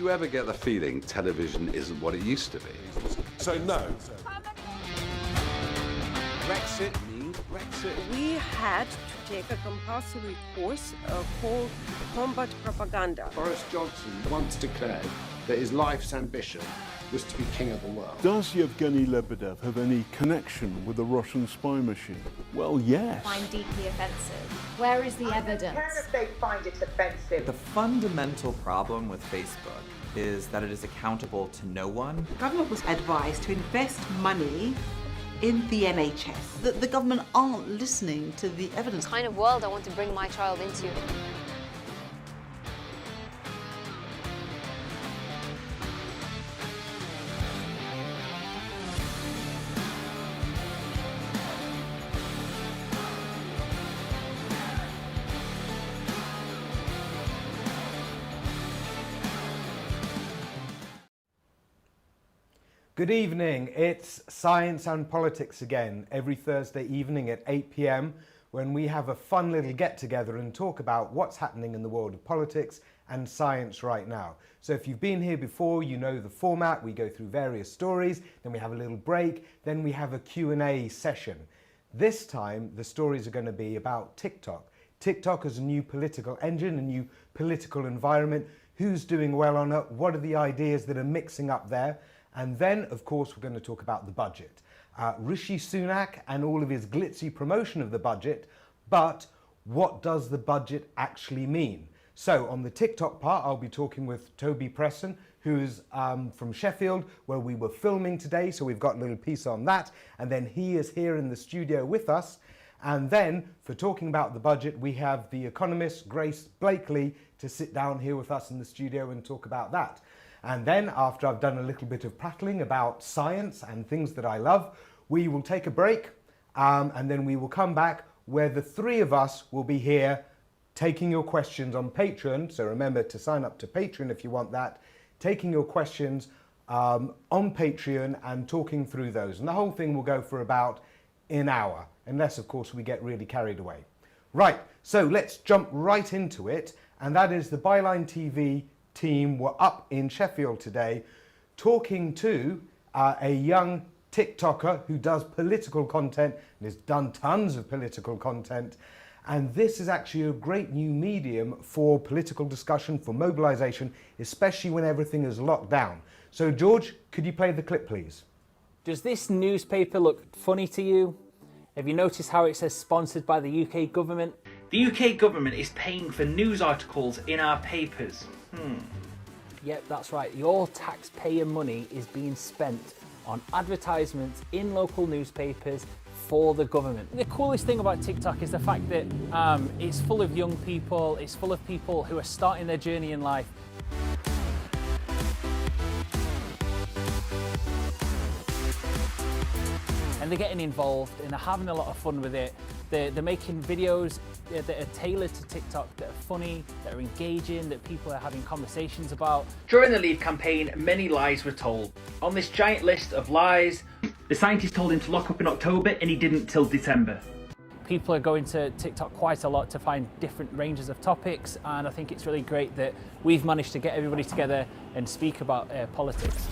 you ever get the feeling television isn't what it used to be? So no. Brexit means Brexit. We had to take a compulsory course called Combat Propaganda. Boris Johnson once declared that his life's ambition was to be king of the world. Does Yevgeny Lebedev have any connection with the Russian spy machine? Well, yes. Find deeply offensive. Where is the evidence? I don't care if they find it offensive. The fundamental problem with Facebook is that it is accountable to no one. The government was advised to invest money in the NHS. The government aren't listening to the evidence. The kind of world I want to bring my child into. Good evening, it's Science and Politics again, every Thursday evening at 8 p.m, when we have a fun little get-together and talk about what's happening in the world of politics and science right now. So if you've been here before, you know the format. We go through various stories, then we have a little break, then we have a Q&A session. This time, the stories are going to be about TikTok. TikTok is a new political engine, a new political environment. Who's doing well on it? What are the ideas that are mixing up there? And then, of course, we're going to talk about the budget. Rishi Sunak and all of his glitzy promotion of the budget, but what does the budget actually mean? So on the TikTok part, I'll be talking with Toby Preston, who's from Sheffield, where we were filming today, so we've got a little piece on that. And then he is here in the studio with us. And then, for talking about the budget, we have the economist, Grace Blakely, to sit down here with us in the studio and talk about that. And then, after I've done a little bit of prattling about science and things that I love, we will take a break, and then we will come back where the three of us will be here taking your questions on Patreon. So remember to sign up to Patreon if you want that. Taking your questions on Patreon and talking through those. And the whole thing will go for about an hour, unless, of course, we get really carried away. Right, so let's jump right into it. And that is the Byline TV team were up in Sheffield today talking to a young TikToker who does political content and has done tons of political content. And this is actually a great new medium for political discussion, for mobilization, especially when everything is locked down. So George, could you play the clip, please? Does this newspaper look funny to you? Have you noticed how it says sponsored by the UK government? The UK government is paying for news articles in our papers. Yep, that's right. Your taxpayer money is being spent on advertisements in local newspapers for the government. The coolest thing about TikTok is the fact that it's full of young people, it's full of people who are starting their journey in life. And they're getting involved and they're having a lot of fun with it. They're making videos that are tailored to TikTok, that are funny, that are engaging, that people are having conversations about. During the Leave campaign, many lies were told. On this giant list of lies, the scientists told him to lock up in October and he didn't till December. People are going to TikTok quite a lot to find different ranges of topics, and I think it's really great that we've managed to get everybody together and speak about politics.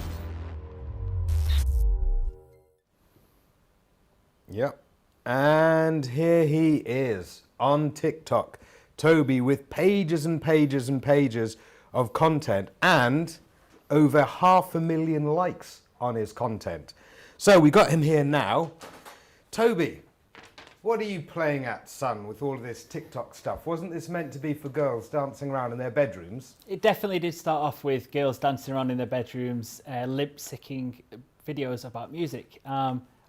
Yep. And here he is on TikTok, Toby, with pages and pages and pages of content and over 500,000 likes on his content. So we got him here now. Toby, what are you playing at, son, with all of this TikTok stuff? Wasn't this meant to be for girls dancing around in their bedrooms? It definitely did start off with girls dancing around in their bedrooms, lip-syncing videos about music.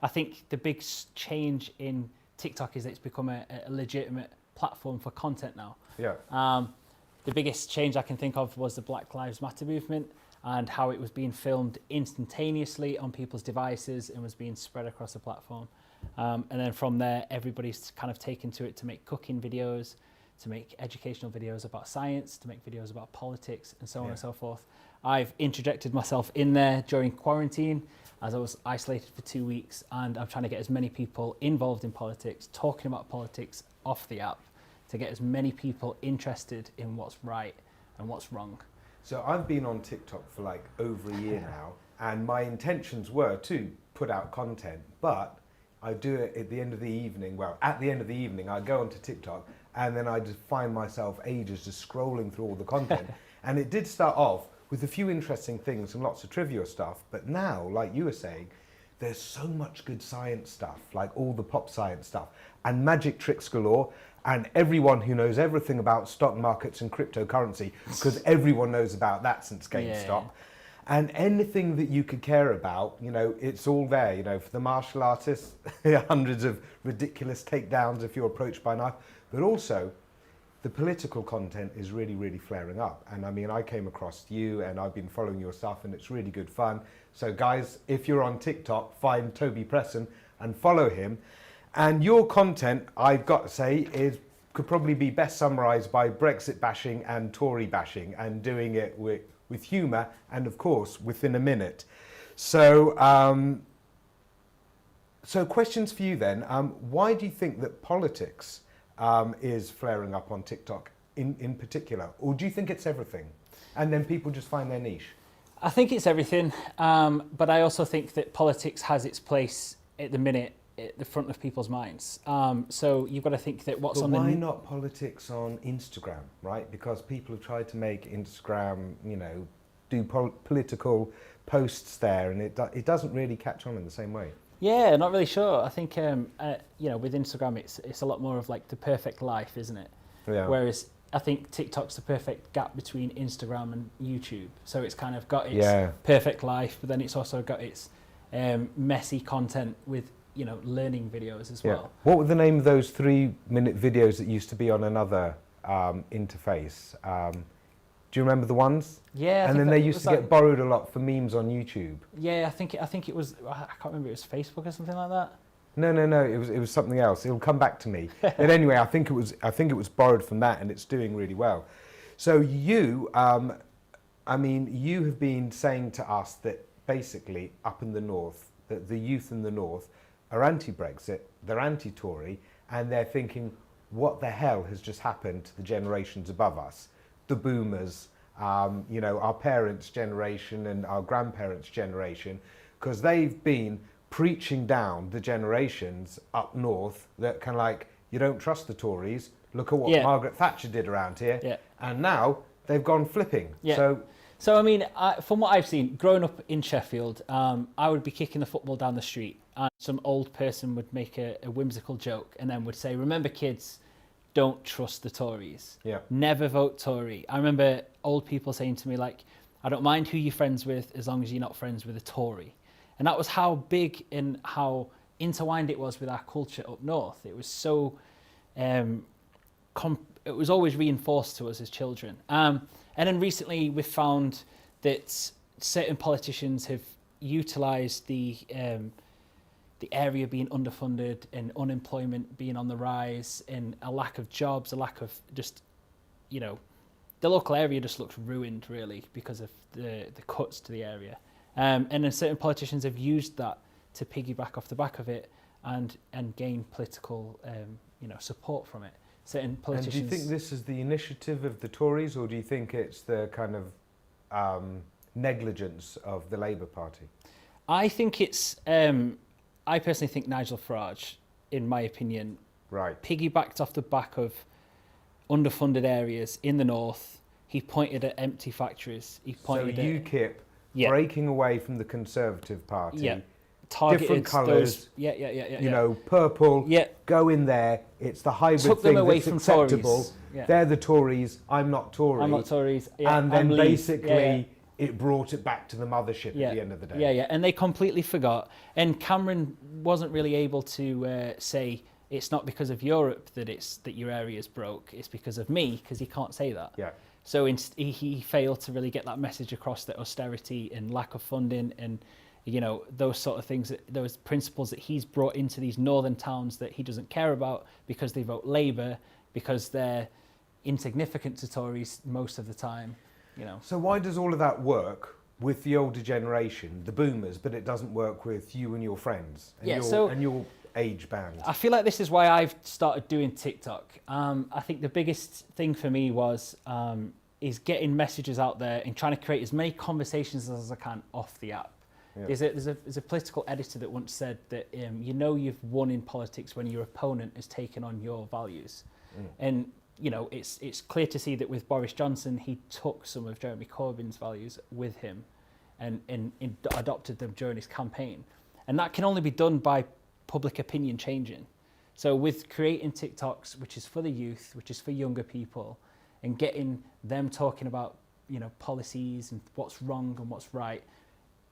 I think the big change in TikTok is that it's become a legitimate platform for content now. Yeah. The biggest change I can think of was the Black Lives Matter movement and how it was being filmed instantaneously on people's devices and was being spread across the platform. And then from there, everybody's kind of taken to it to make cooking videos, to make educational videos about science, to make videos about politics, and so on and so forth. I've interjected myself in there during quarantine as I was isolated for 2 weeks, and I'm trying to get as many people involved in politics, talking about politics off the app, to get as many people interested in what's right and what's wrong. So I've been on TikTok for like over a year now, and my intentions were to put out content, but I do it at the end of the evening. Well, at the end of the evening, I go onto TikTok, and then I just find myself ages just scrolling through all the content. And it did start off with a few interesting things and lots of trivia stuff, but now, like you were saying, there's so much good science stuff, like all the pop science stuff, and magic tricks galore, and everyone who knows everything about stock markets and cryptocurrency, because everyone knows about that since GameStop. And anything that you could care about, you know, it's all there. You know, for the martial artists, hundreds of ridiculous takedowns if you're approached by a knife, but also the political content is really, really flaring up. And I mean, I came across you and I've been following your stuff, and it's really good fun. So guys, if you're on TikTok, find Toby Presson and follow him. And your content, I've got to say, could probably be best summarised by Brexit bashing and Tory bashing, and doing it with humour and, of course, within a minute. So, so questions for you then. Why do you think that politics is flaring up on TikTok in particular? Or do you think it's everything? And then people just find their niche? I think it's everything, but I also think that politics has its place at the minute at the front of people's minds. So you've got to think that what's but on the... why not politics on Instagram, right? Because people have tried to make Instagram, you know, do political posts there, and it doesn't really catch on in the same way. Yeah, not really sure. I think, you know, with Instagram, it's a lot more of like the perfect life, isn't it? Yeah. Whereas I think TikTok's the perfect gap between Instagram and YouTube. So it's kind of got its perfect life, but then it's also got its messy content with, you know, learning videos as well. What were the name of those 3-minute videos that used to be on another interface? Do you remember the ones? Yeah. And then they used to get borrowed a lot for memes on YouTube. Yeah, I think it was, I can't remember, it was Facebook or something like that. No, it was something else. It'll come back to me. But anyway, I think it was borrowed from that, and it's doing really well. So you, I mean, you have been saying to us that basically up in the north, that the youth in the north are anti-Brexit, they're anti-Tory, and they're thinking, what the hell has just happened to the generations above us? The boomers, you know, our parents' generation and our grandparents' generation, because they've been preaching down the generations up north that kind of like, you don't trust the Tories, look at what Margaret Thatcher did around here, and now they've gone flipping. So I mean, from what I've seen, growing up in Sheffield, I would be kicking the football down the street, and some old person would make a whimsical joke and then would say, remember kids, don't trust the Tories. Never vote Tory. I remember old people saying to me, like, I don't mind who you're friends with as long as you're not friends with a Tory. And that was how big and how intertwined it was with our culture up north. It was so, it was always reinforced to us as children. And then recently we've found that certain politicians have utilised the area being underfunded and unemployment being on the rise and a lack of jobs, a lack of just, you know, the local area just looks ruined really because of the cuts to the area. And then certain politicians have used that to piggyback off the back of it and gain political, you know, support from it. Certain politicians. And do you think this is the initiative of the Tories, or do you think it's the kind of negligence of the Labour Party? I think it's. I personally think Nigel Farage, in my opinion, piggybacked off the back of underfunded areas in the north. He pointed at empty factories. He pointed at UKIP breaking away from the Conservative Party. Targeted different colours. You know, purple. Go in there. It's the hybrid Took thing them away that's from acceptable. Tories. They're the Tories. I'm not Tory. I'm not Tories. And then basically it brought it back to the mothership at the end of the day. And they completely forgot. And Cameron wasn't really able to say it's not because of Europe that your area's broke. It's because of me, because he can't say that. So he failed to really get that message across, that austerity and lack of funding and, you know, those sort of things, those principles that he's brought into these northern towns that he doesn't care about because they vote Labour, because they're insignificant to Tories most of the time, you know. So why does all of that work with the older generation, the boomers, but it doesn't work with you and your friends and your age band? I feel like this is why I've started doing TikTok. I think the biggest thing for me was is getting messages out there and trying to create as many conversations as I can off the app. Yeah. There's a political editor that once said that you know you've won in politics when your opponent has taken on your values. And you know, it's clear to see that with Boris Johnson, he took some of Jeremy Corbyn's values with him and adopted them during his campaign. And that can only be done by public opinion changing. So with creating TikToks, which is for the youth, which is for younger people, and getting them talking about, you know, policies and what's wrong and what's right,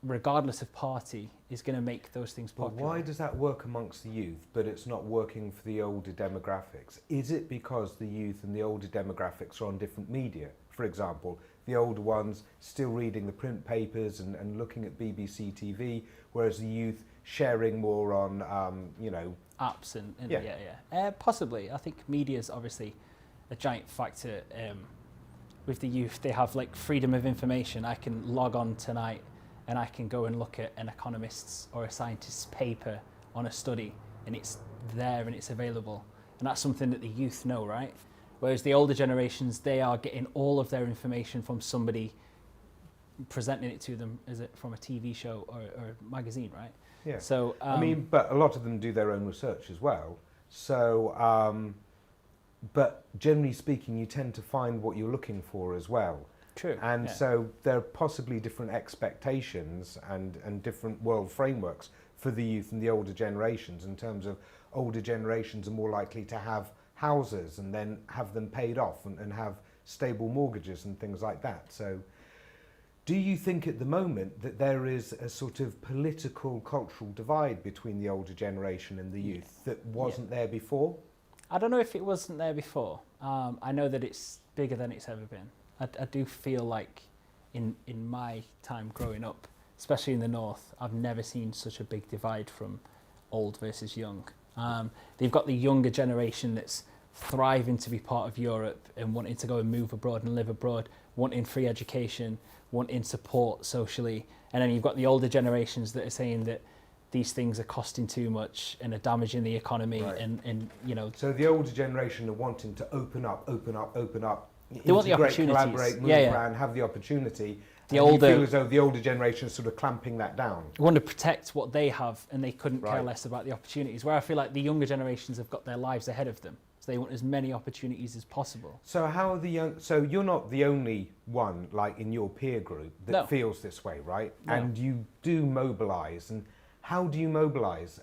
regardless of party, is going to make those things popular. Well, why does that work amongst the youth, but it's not working for the older demographics? Is it because the youth and the older demographics are on different media? For example, the older ones still reading the print papers and looking at BBC TV, whereas the youth sharing more on, you know... apps and possibly. I think media is obviously a giant factor. With the youth, they have like freedom of information. I can log on tonight and I can go and look at an economist's or a scientist's paper on a study, and it's there and it's available. And that's something that the youth know, right? Whereas the older generations, they are getting all of their information from somebody presenting it to them from a TV show or a magazine, right? Yeah. So I mean, but a lot of them do their own research as well. So, but generally speaking, you tend to find what you're looking for as well. True. And so there are possibly different expectations and different world frameworks for the youth and the older generations, in terms of older generations are more likely to have houses and then have them paid off and have stable mortgages and things like that. So do you think at the moment that there is a sort of political, cultural divide between the older generation and the youth that wasn't there before? I don't know if it wasn't there before. I know that it's bigger than it's ever been. I do feel like in my time growing up, especially in the north, I've never seen such a big divide from old versus young. They've got the younger generation that's thriving to be part of Europe and wanting to go and move abroad and live abroad, wanting free education, wanting support socially. And then you've got the older generations that are saying that these things are costing too much and are damaging the economy. Right. And you know. So the older generation are wanting to open up, they want the opportunities. Collaborate, move around, have the opportunity. The and older, you feel as though the older generation is sort of clamping that down. They want to protect what they have, and they couldn't care less about the opportunities. Where I feel like the younger generations have got their lives ahead of them, so they want as many opportunities as possible. So how are the young? So you're not the only one, like in your peer group, that feels this way, right? No. And you do mobilise. And how do you mobilise?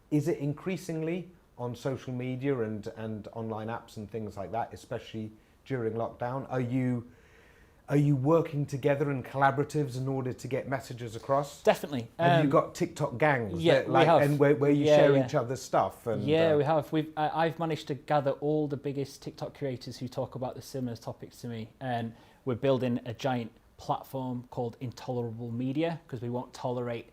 Is it increasingly on social media and online apps and things like that, especially during lockdown? Are you working together in collaboratives in order to get messages across? Definitely. Have you got TikTok gangs? Yeah, that, like, we have. And where you share each other's stuff? And, we have. I've managed to gather all the biggest TikTok creators who talk about the similar topics to me, and we're building a giant platform called Intolerable Media, because we won't tolerate,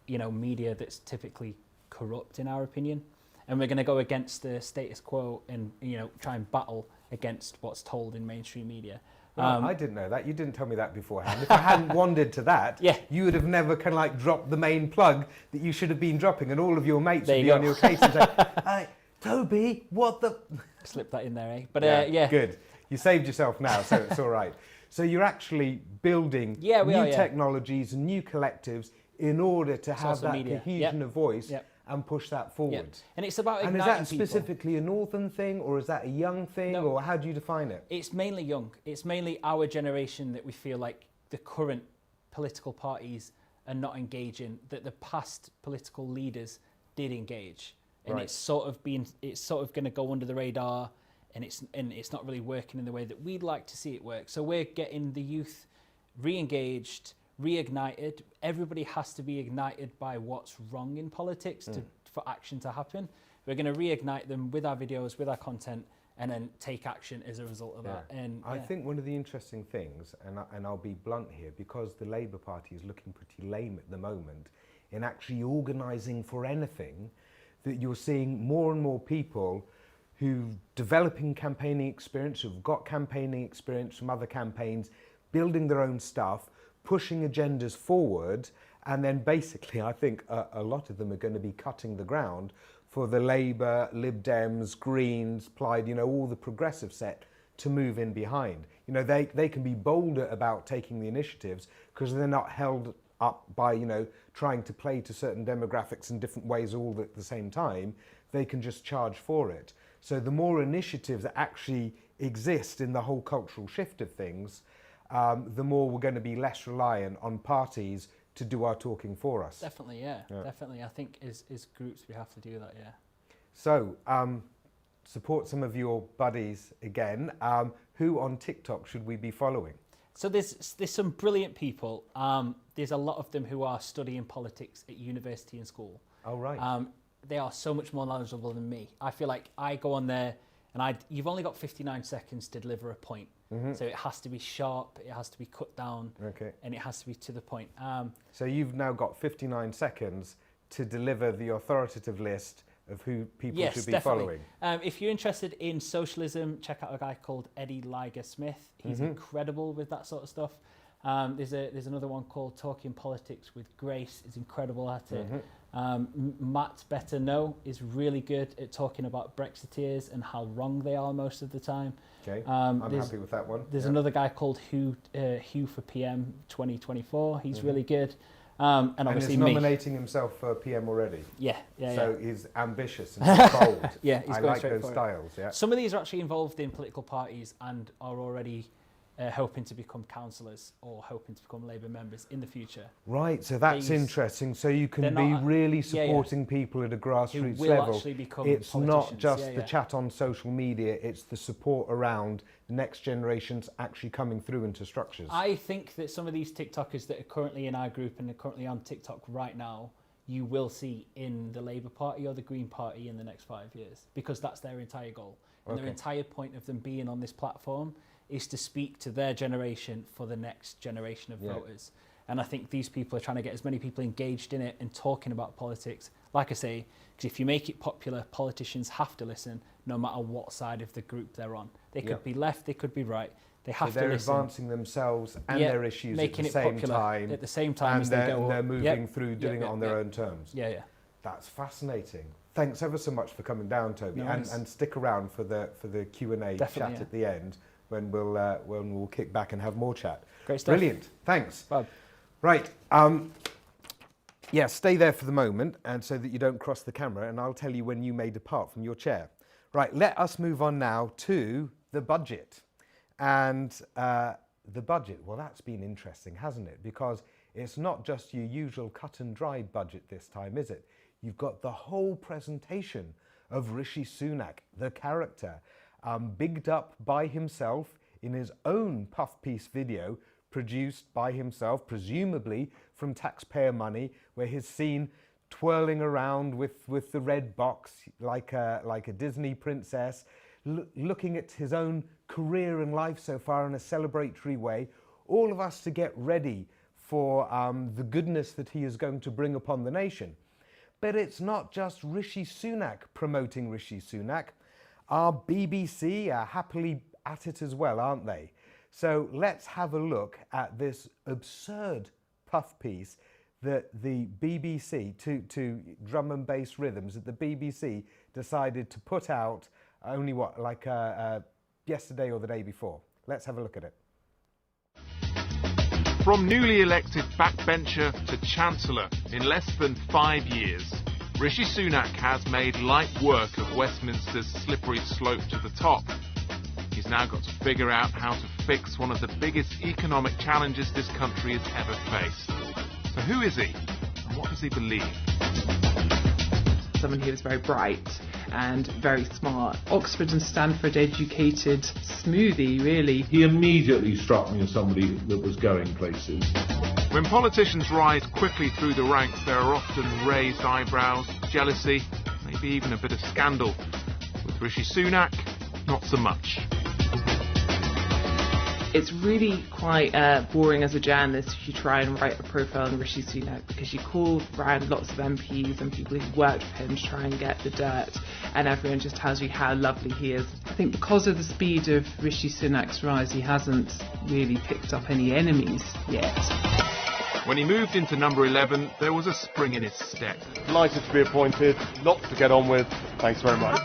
you know, media that's typically corrupt, in our opinion. And we're going to go against the status quo and, you know, try and battle against what's told in mainstream media. Well, I didn't know that. You didn't tell me that beforehand. If I hadn't wandered to that, you would have never kind of like dropped the main plug that you should have been dropping, and all of your mates would be on your case and say, Toby, what the... Slip that in there, eh? But Good. You saved yourself now, so it's all right. So you're actually building new technologies and new collectives in order to have that cohesion of voice and push that forward. And it's about igniting people. And is that people. Specifically a northern thing, or is that a young thing, or how do you define it? It's mainly young. It's mainly our generation that we feel like the current political parties are not engaging, that the past political leaders did engage. And it's sort of going to go under the radar, and it's not really working in the way that we'd like to see it work. So we're getting the youth re-engaged, reignited. Everybody has to be ignited by what's wrong in politics for action to happen. We're going to reignite them with our videos, with our content, and then take action as a result of that. And I think one of the interesting things, and I'll be blunt here, because the Labour Party is looking pretty lame at the moment in actually organising for anything, that you're seeing more and more people who've developing campaigning experience, who've got campaigning experience from other campaigns, building their own stuff, pushing agendas forward, and then basically I think a lot of them are going to be cutting the ground for the Labour, Lib Dems, Greens, Plaid, you know, all the progressive set to move in behind. You know, they can be bolder about taking the initiatives because they're not held up by, you know, trying to play to certain demographics in different ways all at the same time. They can just charge for it. So the more initiatives that actually exist in the whole cultural shift of things, the more we're going to be less reliant on parties to do our talking for us. Definitely, yeah. Definitely. I think as groups we have to do that, yeah. So, support some of your buddies again. Who on TikTok should we be following? So there's some brilliant people. There's a lot of them who are studying politics at university and school. Oh, right. They are so much more knowledgeable than me. I feel like I go on there and you've only got 59 seconds to deliver a point. So it has to be sharp, it has to be cut down, and it has to be to the point. So you've now got 59 seconds to deliver the authoritative list of who people should be following. If you're interested in socialism, check out a guy called Eddie Liger-Smith. He's incredible with that sort of stuff. There's another one called Talking Politics with Grace. He's incredible at it. Matt Better Know is really good at talking about Brexiteers and how wrong they are most of the time. Okay, I'm happy with that one. There's another guy called Hugh for PM 2024. He's really good. And obviously he's nominating himself for PM already. Yeah. So he's ambitious and bold. Yeah, he's I going like straight those for it. styles. Yeah. Some of these are actually involved in political parties and are already hoping to become councillors or hoping to become Labour members in the future. Right, so that's interesting. So you can be really supporting people at a grassroots level. It's not just the chat on social media, it's the support around the next generations actually coming through into structures. I think that some of these TikTokers that are currently in our group and are currently on TikTok right now, you will see in the Labour Party or the Green Party in the next 5 years, because that's their entire goal. And their entire point of them being on this platform is to speak to their generation for the next generation of voters. And I think these people are trying to get as many people engaged in it and talking about politics. Like I say, because if you make it popular, politicians have to listen no matter what side of the group they're on. They could be left, they could be right. They have to listen. They're advancing themselves and their issues making at the it same popular time. at the same time as they go they're up. moving through doing it on their own terms. Yeah. That's fascinating. Thanks ever so much for coming down, Toby, and stick around for the Q&A chat at the end when we'll kick back and have more chat. Great stuff. Brilliant. Thanks. Bob. Right. Stay there for the moment, and so that you don't cross the camera, and I'll tell you when you may depart from your chair. Right. Let us move on now to the budget, and the budget. Well, that's been interesting, hasn't it? Because it's not just your usual cut and dry budget this time, is it? You've got the whole presentation of Rishi Sunak, the character, bigged up by himself in his own puff piece video, produced by himself, presumably from taxpayer money, where he's seen twirling around with the red box like a Disney princess, looking at his own career and life so far in a celebratory way, all of us to get ready for the goodness that he is going to bring upon the nation. But it's not just Rishi Sunak promoting Rishi Sunak. Our BBC are happily at it as well, aren't they? So let's have a look at this absurd puff piece that the BBC, to drum and bass rhythms, that the BBC decided to put out only yesterday or the day before. Let's have a look at it. From newly elected backbencher to Chancellor in less than 5 years, Rishi Sunak has made light work of Westminster's slippery slope to the top. He's now got to figure out how to fix one of the biggest economic challenges this country has ever faced. So who is he, and what does he believe? Someone who was very bright and very smart, Oxford and Stanford educated smoothie, really. He immediately struck me as somebody that was going places. When politicians rise quickly through the ranks, there are often raised eyebrows, jealousy, maybe even a bit of scandal. With Rishi Sunak, not so much. It's really quite boring as a journalist if you try and write a profile on Rishi Sunak, because you call around lots of MPs and people who've worked with him to try and get the dirt, and everyone just tells you how lovely he is. I think because of the speed of Rishi Sunak's rise, he hasn't really picked up any enemies yet. When he moved into number 11, there was a spring in his step. Delighted to be appointed, lots to get on with. Thanks very much.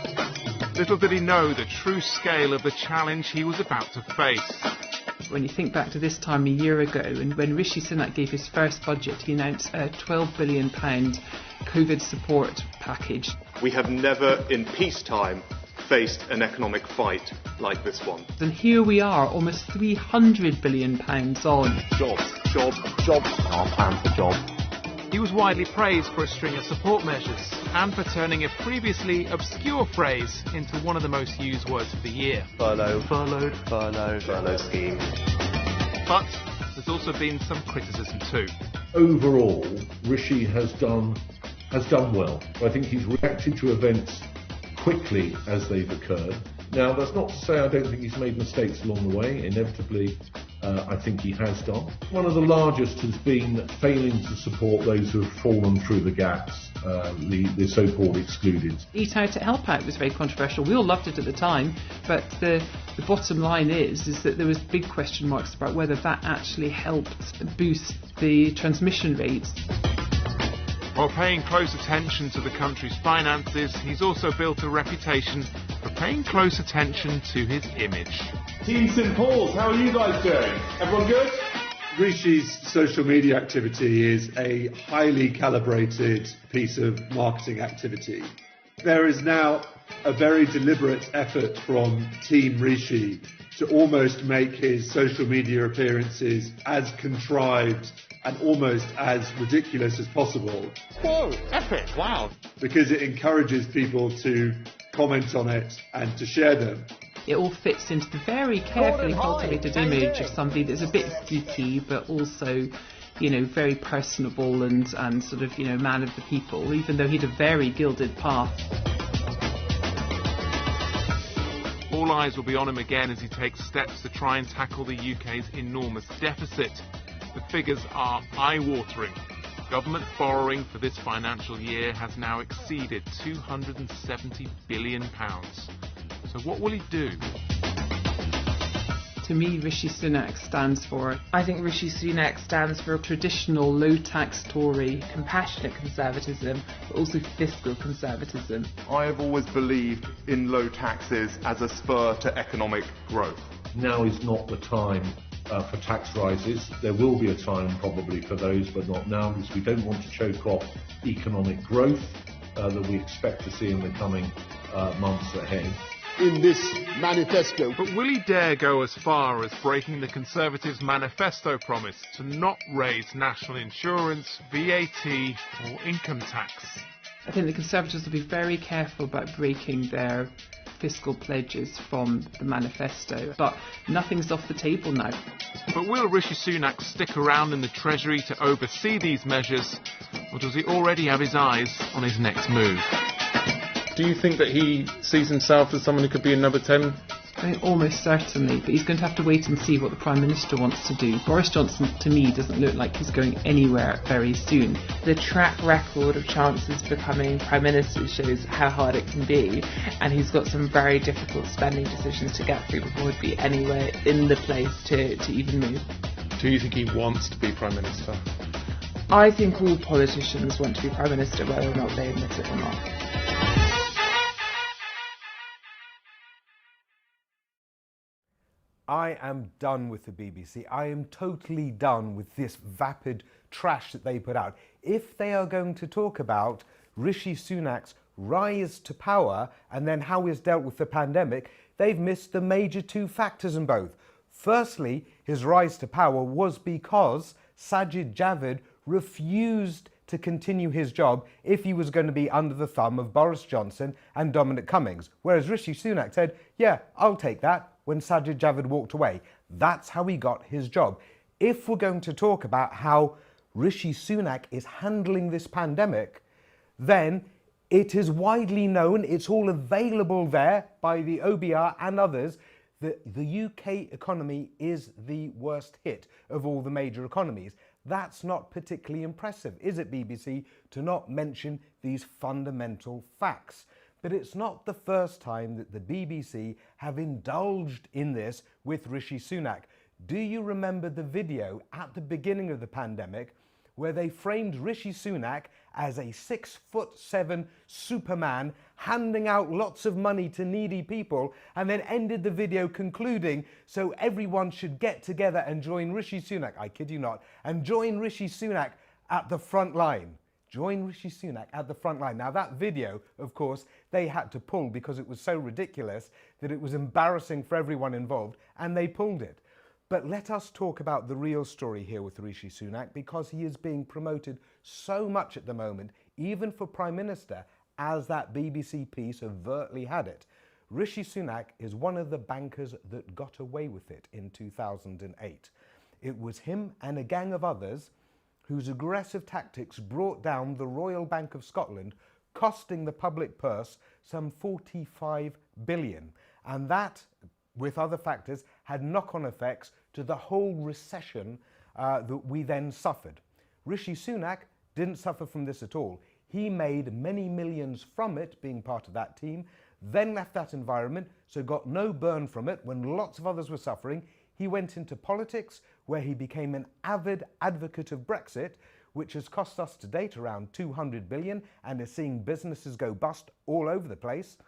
Little did he know the true scale of the challenge he was about to face. When you think back to this time a year ago, and when Rishi Sunak gave his first budget, he announced a £12 billion COVID support package. We have never in peacetime faced an economic fight like this one. And here we are, almost £300 billion on. Jobs. Our plan for jobs. He was widely praised for a string of support measures and for turning a previously obscure phrase into one of the most used words of the year. Furlough scheme. But there's also been some criticism too. Overall, Rishi has done well. I think he's reacted to events quickly as they've occurred. Now, that's not to say I don't think he's made mistakes along the way. Inevitably, I think he has done. One of the largest has been failing to support those who have fallen through the gaps, the so-called excluded. Eat Out to Help Out was very controversial. We all loved it at the time, but the bottom line is that there was big question marks about whether that actually helped boost the transmission rates. While paying close attention to the country's finances, he's also built a reputation for paying close attention to his image. Team St Paul's, how are you guys doing? Everyone good? Rishi's social media activity is a highly calibrated piece of marketing activity. There is now a very deliberate effort from Team Rishi to almost make his social media appearances as contrived and almost as ridiculous as possible. Whoa, epic, wow. Because it encourages people to comment on it and to share them. It all fits into the very carefully cultivated image of somebody that's a bit geeky, but also, very personable and sort of, man of the people, even though he had a very gilded path. All eyes will be on him again as he takes steps to try and tackle the UK's enormous deficit. The figures are eye-watering. Government borrowing for this financial year has now exceeded £270 billion. So what will he do? To me, Rishi Sunak stands for... I think Rishi Sunak stands for traditional low-tax Tory, compassionate conservatism, but also fiscal conservatism. I have always believed in low taxes as a spur to economic growth. Now is not the time for tax rises. There will be a time probably for those, but not now, because we don't want to choke off economic growth that we expect to see in the coming months ahead. In this manifesto. But will he dare go as far as breaking the Conservatives' manifesto promise to not raise national insurance, VAT or income tax? I think the Conservatives will be very careful about breaking their fiscal pledges from the manifesto, but nothing's off the table now. But will Rishi Sunak stick around in the Treasury to oversee these measures, or does he already have his eyes on his next move? Do you think that he sees himself as someone who could be a number 10? I mean, almost certainly, but he's going to have to wait and see what the Prime Minister wants to do. Boris Johnson, to me, doesn't look like he's going anywhere very soon. The track record of Chancellors becoming Prime Minister shows how hard it can be, and he's got some very difficult spending decisions to get through before he'd be anywhere in the place to even move. Do you think he wants to be Prime Minister? I think all politicians want to be Prime Minister, whether or not they admit it or not. I am done with the BBC. I am totally done with this vapid trash that they put out. If they are going to talk about Rishi Sunak's rise to power and then how he's dealt with the pandemic, they've missed the major two factors in both. Firstly, his rise to power was because Sajid Javid refused to continue his job if he was going to be under the thumb of Boris Johnson and Dominic Cummings. Whereas Rishi Sunak said, yeah, I'll take that, when Sajid Javid walked away. That's how he got his job. If we're going to talk about how Rishi Sunak is handling this pandemic, then it is widely known, it's all available there by the OBR and others, that the UK economy is the worst hit of all the major economies. That's not particularly impressive, is it, BBC, to not mention these fundamental facts? But it's not the first time that the BBC have indulged in this with Rishi Sunak. Do you remember the video at the beginning of the pandemic where they framed Rishi Sunak as a 6'7" Superman handing out lots of money to needy people, and then ended the video concluding, so everyone should get together and join Rishi Sunak, I kid you not, and join Rishi Sunak at the front line. Join Rishi Sunak at the front line. Now that video, of course, they had to pull because it was so ridiculous that it was embarrassing for everyone involved, and they pulled it. But let us talk about the real story here with Rishi Sunak, because he is being promoted so much at the moment, even for Prime Minister, as that BBC piece overtly had it. Rishi Sunak is one of the bankers that got away with it in 2008. It was him and a gang of others whose aggressive tactics brought down the Royal Bank of Scotland, costing the public purse some 45 billion. And that, with other factors, had knock-on effects to the whole recession that we then suffered. Rishi Sunak didn't suffer from this at all. He made many millions from it, being part of that team, then left that environment, so got no burn from it when lots of others were suffering. He went into politics, where he became an avid advocate of Brexit, which has cost us to date around 200 billion and is seeing businesses go bust all over the place.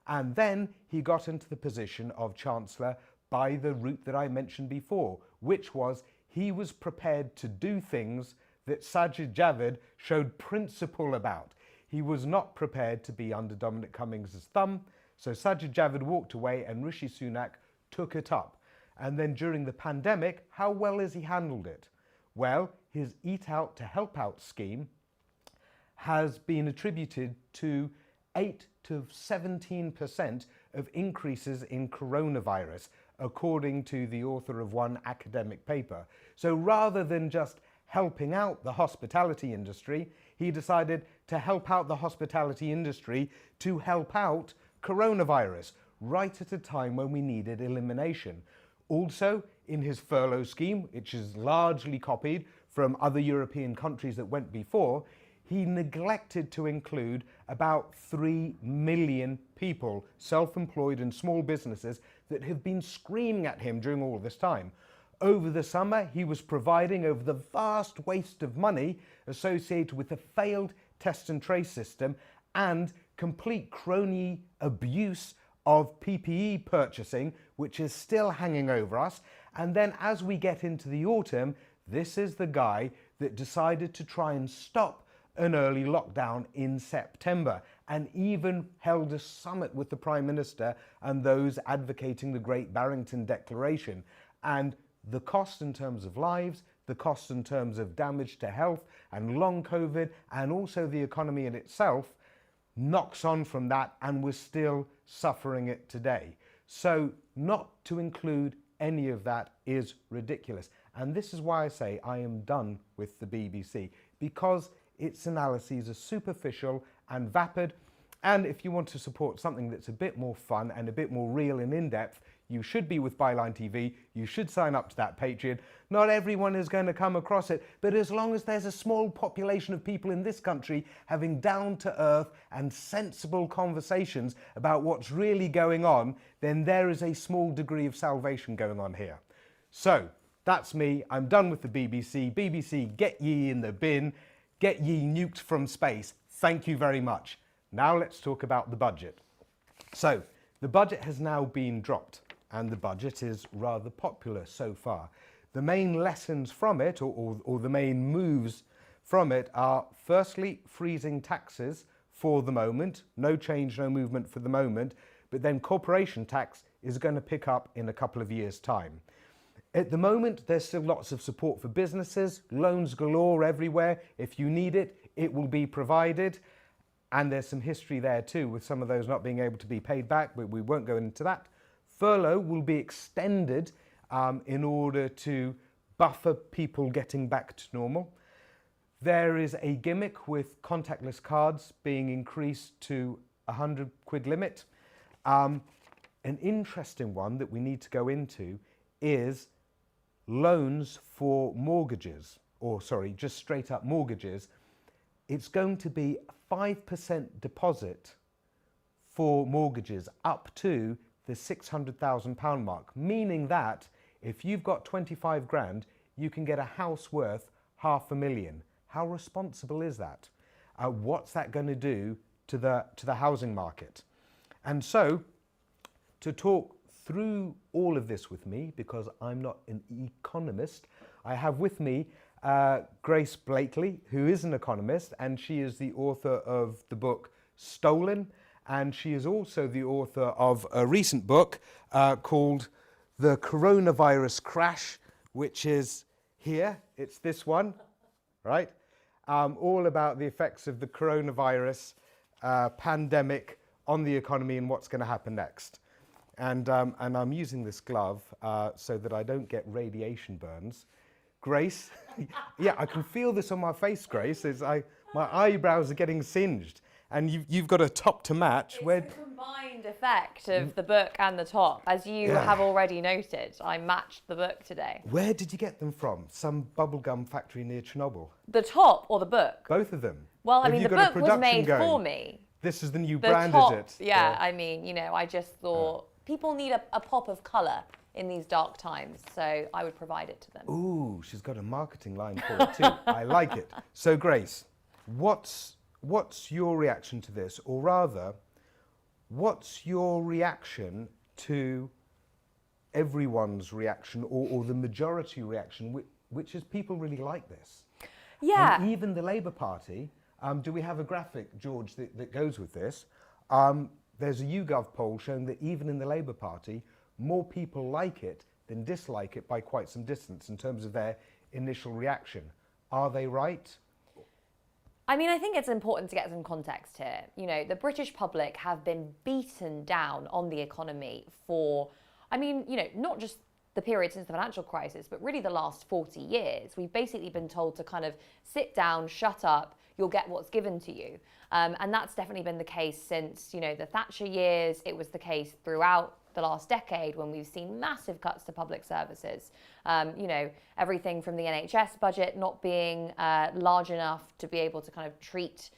And then he got into the position of Chancellor by the route that I mentioned before, which was he was prepared to do things that Sajid Javid showed principle about. He was not prepared to be under Dominic Cummings' thumb, so Sajid Javid walked away and Rishi Sunak took it up. And then during the pandemic, how well has he handled it? Well, his Eat Out to Help Out scheme has been attributed to 8 to 17% of increases in coronavirus, according to the author of one academic paper. So rather than just helping out the hospitality industry, he decided to help out the hospitality industry to help out coronavirus, right at a time when we needed elimination. Also, in his furlough scheme, which is largely copied from other European countries that went before, he neglected to include about 3 million people, self-employed and small businesses, that have been screaming at him during all this time. Over the summer, he was providing over the vast waste of money associated with the failed test and trace system and complete crony abuse of PPE purchasing, which is still hanging over us. And then as we get into the autumn, this is the guy that decided to try and stop an early lockdown in September, and even held a summit with the Prime Minister and those advocating the Great Barrington Declaration. And the cost in terms of lives, the cost in terms of damage to health and long COVID, and also the economy in itself, knocks on from that, and we're still suffering it today. So not to include any of that is ridiculous. And this is why I say I am done with the BBC, because its analyses are superficial and vapid. And if you want to support something that's a bit more fun and a bit more real and in-depth, you should be with Byline TV. You should sign up to that Patreon. Not everyone is going to come across it, but as long as there's a small population of people in this country having down-to-earth and sensible conversations about what's really going on, then there is a small degree of salvation going on here. So, that's me. I'm done with the BBC. BBC, get ye in the bin. Get ye nuked from space. Thank you very much. Now let's talk about the budget. So, the budget has now been dropped, and the budget is rather popular so far. The main lessons from it, or the main moves from it, are firstly freezing taxes for the moment, no change, no movement for the moment, but then corporation tax is going to pick up in a couple of years' time. At the moment, there's still lots of support for businesses, loans galore everywhere. If you need it, it will be provided. And there's some history there too, with some of those not being able to be paid back, but we won't go into that. Furlough will be extended in order to buffer people getting back to normal. There is a gimmick with contactless cards being increased to £100 limit. An interesting one that we need to go into is loans for mortgages, or sorry, just straight up mortgages. It's going to be a 5% deposit for mortgages up to the £600,000 mark, meaning that if you've got 25 grand, you can get a house worth £500,000. How responsible is that? what's that going to do to the housing market? And so, to talk through all of this with me, because I'm not an economist, I have with me Grace Blakely, who is an economist, and she is the author of the book Stolen, and she is also the author of a recent book called The Coronavirus Crash, which is here. It's this one, right? All about the effects of the coronavirus pandemic on the economy and what's going to happen next. And I'm using this glove so that I don't get radiation burns. Grace, yeah, I can feel this on my face, Grace. My eyebrows are getting singed. And you've got a top to match. It's the combined effect of the book and the top. As you have already noted, I matched the book today. Where did you get them from? Some bubblegum factory near Chernobyl? The top or the book? Both of them. Well, I mean, the book was made for me. This is the new The brand, top, is it? yeah, I mean, you know, I just thought people need a pop of colour in these dark times, so I would provide it to them. Ooh, she's got a marketing line for it too. I like it. So, Grace, what's your reaction to this? Or rather, what's your reaction to everyone's reaction or the majority reaction, which is people really like this? Yeah. And even the Labour Party, do we have a graphic, George, that goes with this? There's a YouGov poll showing that even in the Labour Party, more people like it than dislike it by quite some distance in terms of their initial reaction. Are they right? I mean, I think it's important to get some context here. You know, the British public have been beaten down on the economy for, I mean, you know, not just the period since the financial crisis, but really the last 40 years. We've basically been told to kind of sit down, shut up, you'll get what's given to you. And that's definitely been the case since, you know, the Thatcher years. It was the case throughout the last decade when we've seen massive cuts to public services. You know, everything from the NHS budget not being large enough to be able to kind of treat,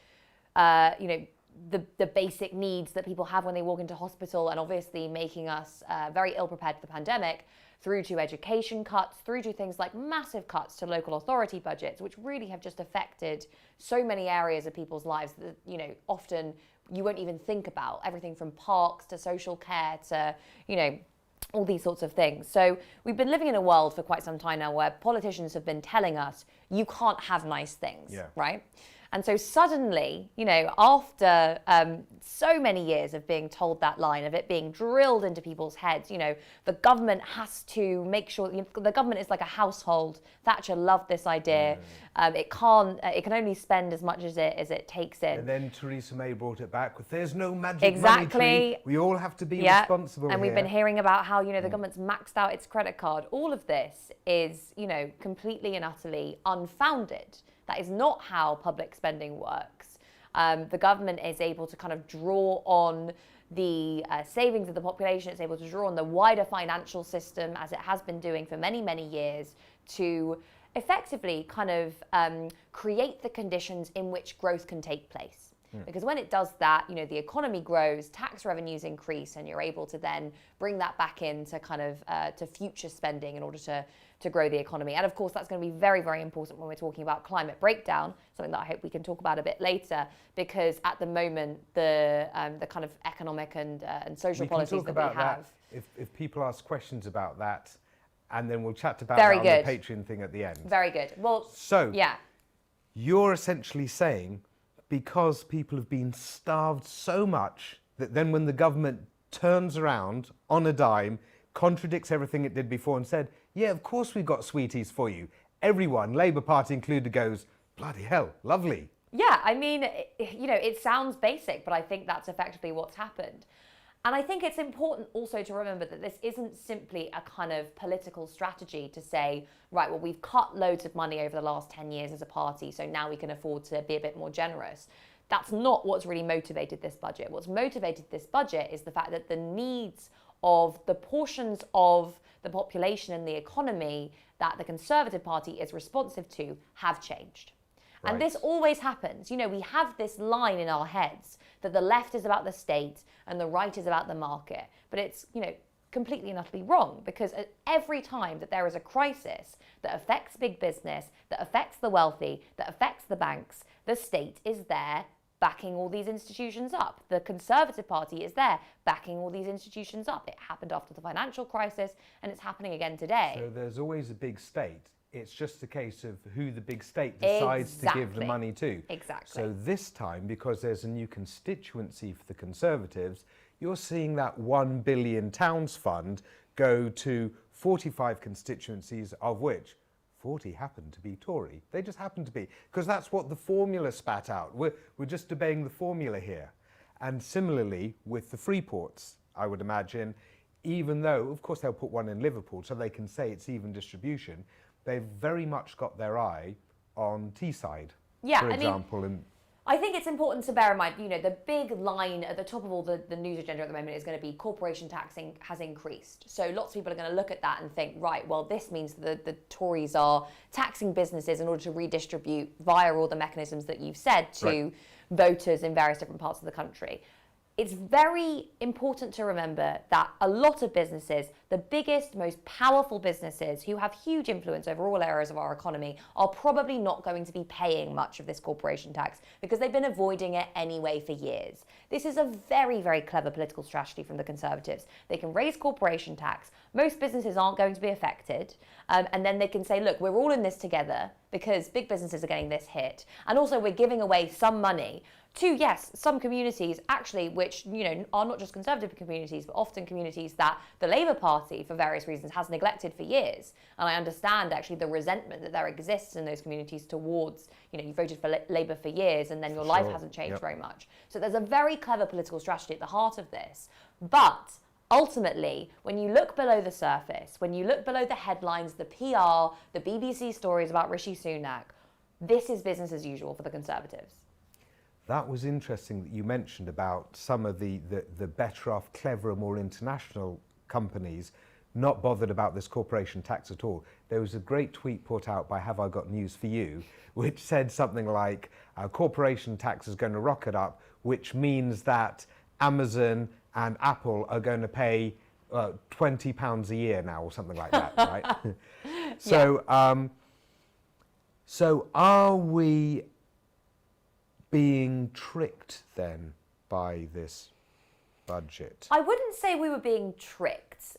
you know, the basic needs that people have when they walk into hospital, and obviously making us very ill prepared for the pandemic, through to education cuts, through to things like massive cuts to local authority budgets, which really have just affected so many areas of people's lives that, you know, often you won't even think about. Everything from parks to social care to, you know, all these sorts of things. So we've been living in a world for quite some time now where politicians have been telling us you can't have nice things, right? And so suddenly, you know, after so many years of being told that line, of it being drilled into people's heads, you know, the government has to make sure, the government is like a household. Thatcher loved this idea. It can only spend as much as it takes in. And then Theresa May brought it back with, there's no magic money tree. We all have to be responsible And we've here. been hearing about how, you know, the government's maxed out its credit card. All of this is, you know, completely and utterly unfounded. That is not how public spending works. The government is able to kind of draw on the savings of the population. It's able to draw on the wider financial system, as it has been doing for many, many years, to effectively kind of create the conditions in which growth can take place. Because when it does that, you know, the economy grows, tax revenues increase, and you're able to then bring that back into kind of to future spending in order to grow the economy. And of course, that's going to be very, very important when we're talking about climate breakdown, something that I hope we can talk about a bit later, because at the moment, the kind of economic and social policies that we have. That if people ask questions about that, and then we'll chat about that on the Patreon thing at the end. Very good. Well, so yeah. You're essentially saying, because people have been starved so much that then when the government turns around on a dime, contradicts everything it did before and said, yeah, of course we've got sweeties for you. Everyone, Labour Party included, goes, bloody hell, lovely. Yeah, I mean, you know, it sounds basic, but I think that's effectively what's happened. And I think it's important also to remember that this isn't simply a kind of political strategy to say, right, well, we've cut loads of money over the last 10 years as a party, so now we can afford to be a bit more generous. That's not what's really motivated this budget. What's motivated this budget is the fact that the needs of the portions of the population and the economy that the Conservative Party is responsive to have changed. Right. And this always happens. You know, we have this line in our heads that the left is about the state and the right is about the market. But it's, you know, completely and utterly wrong, because at every time that there is a crisis that affects big business, that affects the wealthy, that affects the banks, the state is there backing all these institutions up. The Conservative Party is there backing all these institutions up. It happened after the financial crisis, and it's happening again today. So there's always a big state. It's just a case of who the big state decides to give the money to. Exactly. So this time, because there's a new constituency for the Conservatives, you're seeing that 1 billion towns fund go to 45 constituencies, of which 40 happen to be Tory. They just happen to be, because that's what the formula spat out. We're just debating the formula here. And similarly with the free ports, I would imagine, even though, of course, they'll put one in Liverpool so they can say it's even distribution, they've very much got their eye on Teesside, Yeah, for I mean, example. And I think it's important to bear in mind, the big line at the top of all the news agenda at the moment is going to be corporation taxing has increased. So lots of people are going to look at that and think, right, well, this means that the Tories are taxing businesses in order to redistribute via all the mechanisms that you've said to voters in various different parts of the country. It's very important to remember that a lot of businesses, the biggest, most powerful businesses who have huge influence over all areas of our economy, are probably not going to be paying much of this corporation tax because they've been avoiding it anyway for years. This is a very, very clever political strategy from the Conservatives. They can raise corporation tax. Most businesses aren't going to be affected. And then they can say, look, we're all in this together because big businesses are getting this hit. And also we're giving away some money to, yes, some communities actually, which, are not just Conservative communities, but often communities that the Labour Party, for various reasons, has neglected for years. And I understand actually the resentment that there exists in those communities towards, you voted for Labour for years and then your life hasn't changed very much. So there's a very clever political strategy at the heart of this. But ultimately, when you look below the surface, when you look below the headlines, the PR, the BBC stories about Rishi Sunak, this is business as usual for the Conservatives. that was interesting that you mentioned about some of the better off, cleverer, more international companies not bothered about this corporation tax at all. There was a great tweet put out by Have I Got News For You, which said something like, corporation tax is going to rocket up, which means that Amazon and Apple are going to pay £20 a year now, or something like that, right? So are we being tricked then by this budget? I wouldn't say we were being tricked,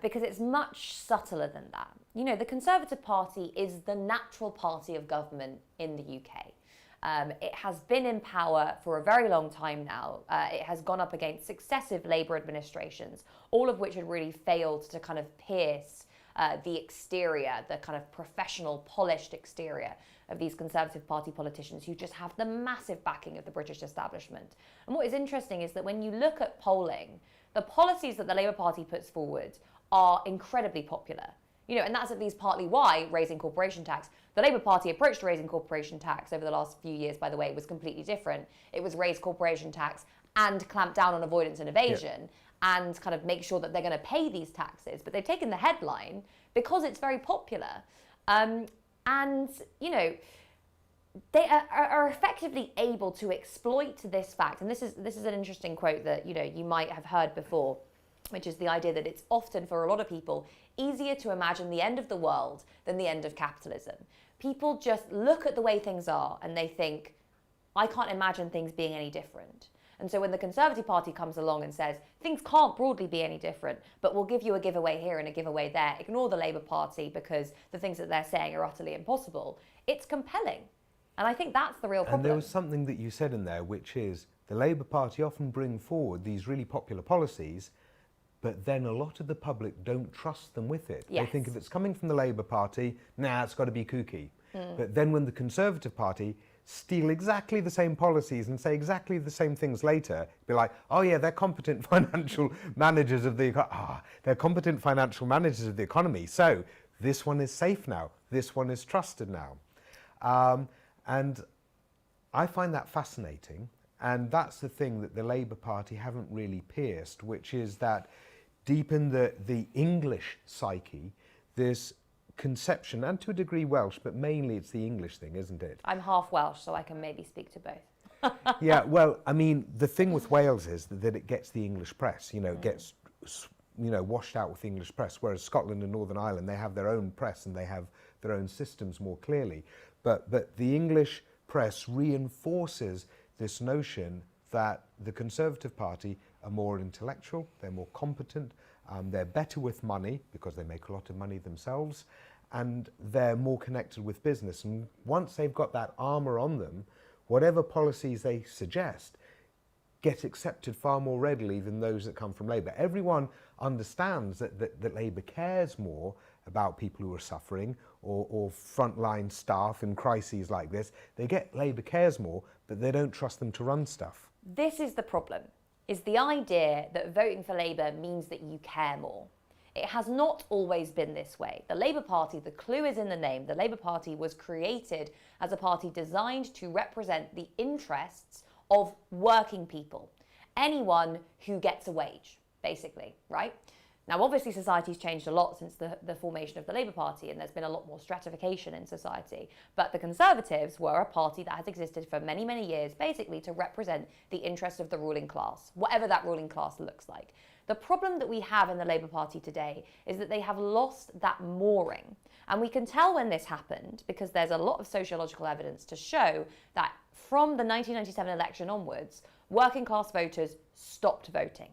because it's much subtler than that. You know, the Conservative Party is the natural party of government in the UK. It has been in power for a very long time now. It has gone up against successive Labour administrations, all of which had really failed to kind of pierce the exterior, the kind of professional, polished exterior of these Conservative Party politicians who just have the massive backing of the British establishment. And what is interesting is that when you look at polling, the policies that the Labour Party puts forward are incredibly popular. You know, and that's at least partly why raising corporation tax. The Labour Party approach to raising corporation tax over the last few years, by the way, was completely different. It was raise corporation tax and clamp down on avoidance and evasion, and kind of make sure that they're going to pay these taxes. But they've taken the headline because it's very popular. And, you know, they are effectively able to exploit this fact. And this is an interesting quote that, you know, you might have heard before, which is the idea that it's often, for a lot of people, easier to imagine the end of the world than the end of capitalism. People just look at the way things are and they think, I can't imagine things being any different. And so when the Conservative Party comes along and says, things can't broadly be any different, but we'll give you a giveaway here and a giveaway there, ignore the Labour Party because the things that they're saying are utterly impossible, it's compelling. And I think that's the real problem. And there was something that you said in there, which is the Labour Party often bring forward these really popular policies, but then a lot of the public don't trust them with it. Yes. They think if it's coming from the Labour Party, nah, it's got to be kooky. But then when the Conservative Party steal exactly the same policies and say exactly the same things later, be like, oh yeah, they're competent financial managers of the they're competent financial managers of the economy. So this one is safe now. This one is trusted now. And I find that fascinating. And that's the thing that the Labour Party haven't really pierced, which is that deep in the English psyche, this conception, and to a degree Welsh, but mainly it's the English thing, isn't it? I'm half Welsh, so I can maybe speak to both. Yeah, well, I mean, the thing with Wales is that it gets the English press, you know, it gets washed out with the English press, whereas Scotland and Northern Ireland, they have their own press and they have their own systems more clearly. But the English press reinforces this notion that the Conservative Party are more intellectual, they're more competent, they're better with money because they make a lot of money themselves, and they're more connected with business. And once they've got that armour on them, whatever policies they suggest get accepted far more readily than those that come from Labour. Everyone understands that Labour cares more about people who are suffering or frontline staff in crises like this. They get Labour cares more, but they don't trust them to run stuff. This is the problem, is the idea that voting for Labour means that you care more. It has not always been this way. The Labour Party, the clue is in the name, the Labour Party was created as a party designed to represent the interests of working people. Anyone who gets a wage, basically, right? Now, obviously, society's changed a lot since the formation of the Labour Party, and there's been a lot more stratification in society. But the Conservatives were a party that has existed for many, many years, basically to represent the interests of the ruling class, whatever that ruling class looks like. The problem that we have in the Labour Party today is that they have lost that mooring. And we can tell when this happened because there's a lot of sociological evidence to show that from the 1997 election onwards, working class voters stopped voting.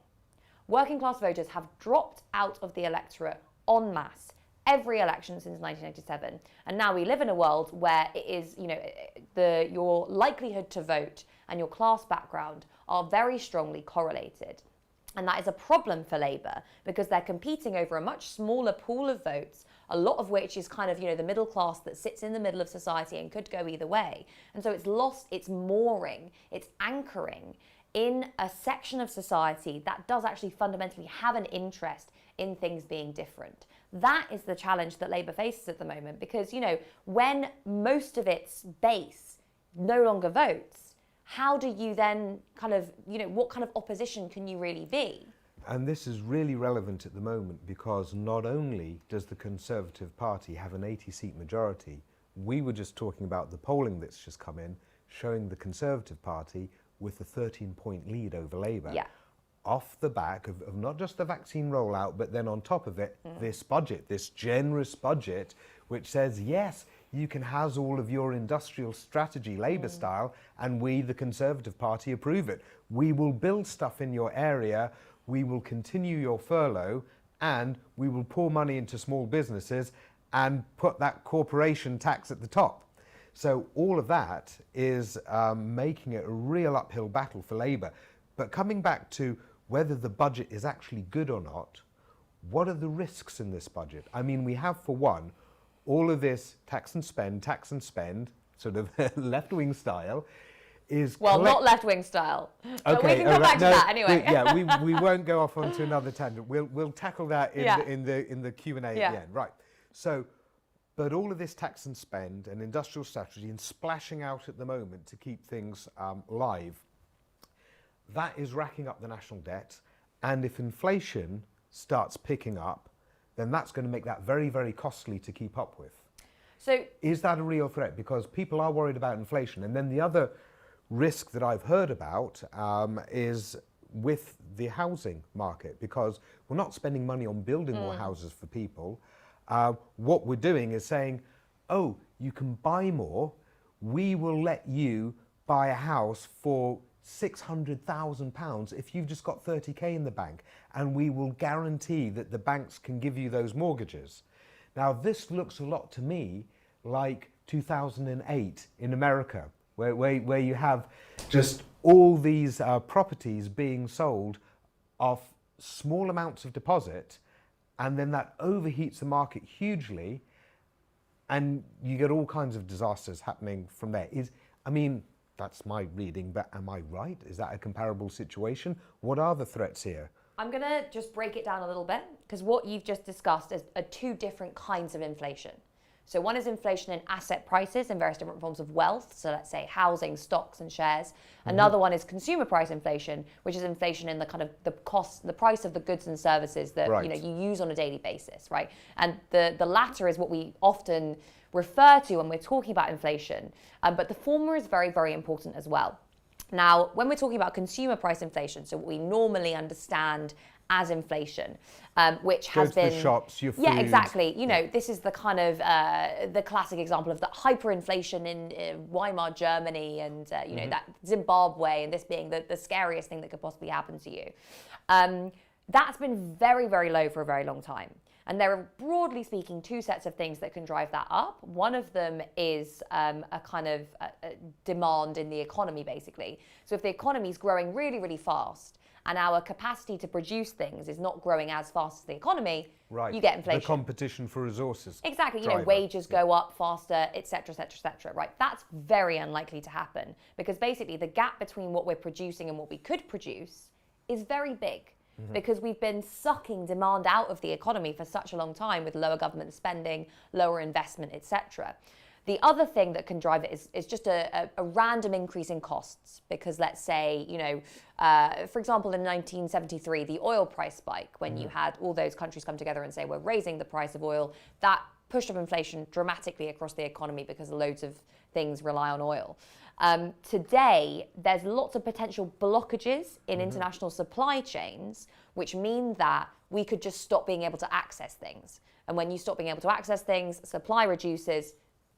Working class voters have dropped out of the electorate en masse every election since 1997. And now we live in a world where it is, your likelihood to vote and your class background are very strongly correlated. And that is a problem for Labour because they're competing over a much smaller pool of votes, a lot of which is kind of, the middle class that sits in the middle of society and could go either way. And so it's lost its mooring, its anchoring in a section of society that does actually fundamentally have an interest in things being different. That is the challenge that Labour faces at the moment because, when most of its base no longer votes, how do you then what kind of opposition can you really be? And this is really relevant at the moment because not only does the Conservative Party have an 80-seat majority, we were just talking about the polling that's just come in, showing the Conservative Party with a 13-point lead over Labour. Yeah. Off the back of not just the vaccine rollout, but then on top of it, this budget, this generous budget, which says, yes, you can house all of your industrial strategy, Labour style, and we, the Conservative Party, approve it. We will build stuff in your area, we will continue your furlough, and we will pour money into small businesses and put that corporation tax at the top. So all of that is making it a real uphill battle for Labour. But coming back to whether the budget is actually good or not, what are the risks in this budget? I mean, we have, for one, all of this tax and spend, sort of left-wing style, is... Well, not left-wing style. Okay, but we can come back to that anyway. we won't go off onto another tangent. We'll tackle that in the Q&A at the end. Right. So, but all of this tax and spend and industrial strategy and splashing out at the moment to keep things live, that is racking up the national debt. And if inflation starts picking up, then that's going to make that very, very costly to keep up with. So, is that a real threat? Because people are worried about inflation. And then the other risk that I've heard about is with the housing market, because we're not spending money on building more houses for people. What we're doing is saying, oh, you can buy more. We will let you buy a house for £600,000 if you've just got 30k in the bank, and we will guarantee that the banks can give you those mortgages. Now, this looks a lot to me like 2008 in America, where you have just all these properties being sold off small amounts of deposit, and then that overheats the market hugely, and you get all kinds of disasters happening from there. That's my reading, but am I right? Is that a comparable situation? What are the threats here? I'm going to just break it down a little bit, because what you've just discussed are two different kinds of inflation. So one is inflation in asset prices and various different forms of wealth. So let's say housing, stocks and shares. Another one is consumer price inflation, which is inflation in the kind of the price of the goods and services that you use on a daily basis, right? And the latter is what we often refer to when we're talking about inflation. But the former is very, very important as well. Now, when we're talking about consumer price inflation, so what we normally understand as inflation, which Go has to been the shops, your food. Yeah, exactly. You know, this is the kind of the classic example of the hyperinflation in Weimar Germany, and you know, that Zimbabwe, and this being the scariest thing that could possibly happen to you. That's been very, very low for a very long time. And there are, broadly speaking, two sets of things that can drive that up. One of them is a kind of demand in the economy, basically. So if the economy is growing really, really fast, and our capacity to produce things is not growing as fast as the economy, you get inflation. The competition for resources. Exactly. You know, wages go up faster, et cetera, et cetera, et cetera, right? That's very unlikely to happen, because basically the gap between what we're producing and what we could produce is very big. Because we've been sucking demand out of the economy for such a long time with lower government spending, lower investment, etc. The other thing that can drive it is just a random increase in costs. Because let's say, you know, for example, in 1973, the oil price spike, when you had all those countries come together and say, we're raising the price of oil, that pushed up inflation dramatically across the economy because loads of things rely on oil. Today, there's lots of potential blockages in international supply chains, which mean that we could just stop being able to access things. And when you stop being able to access things, supply reduces,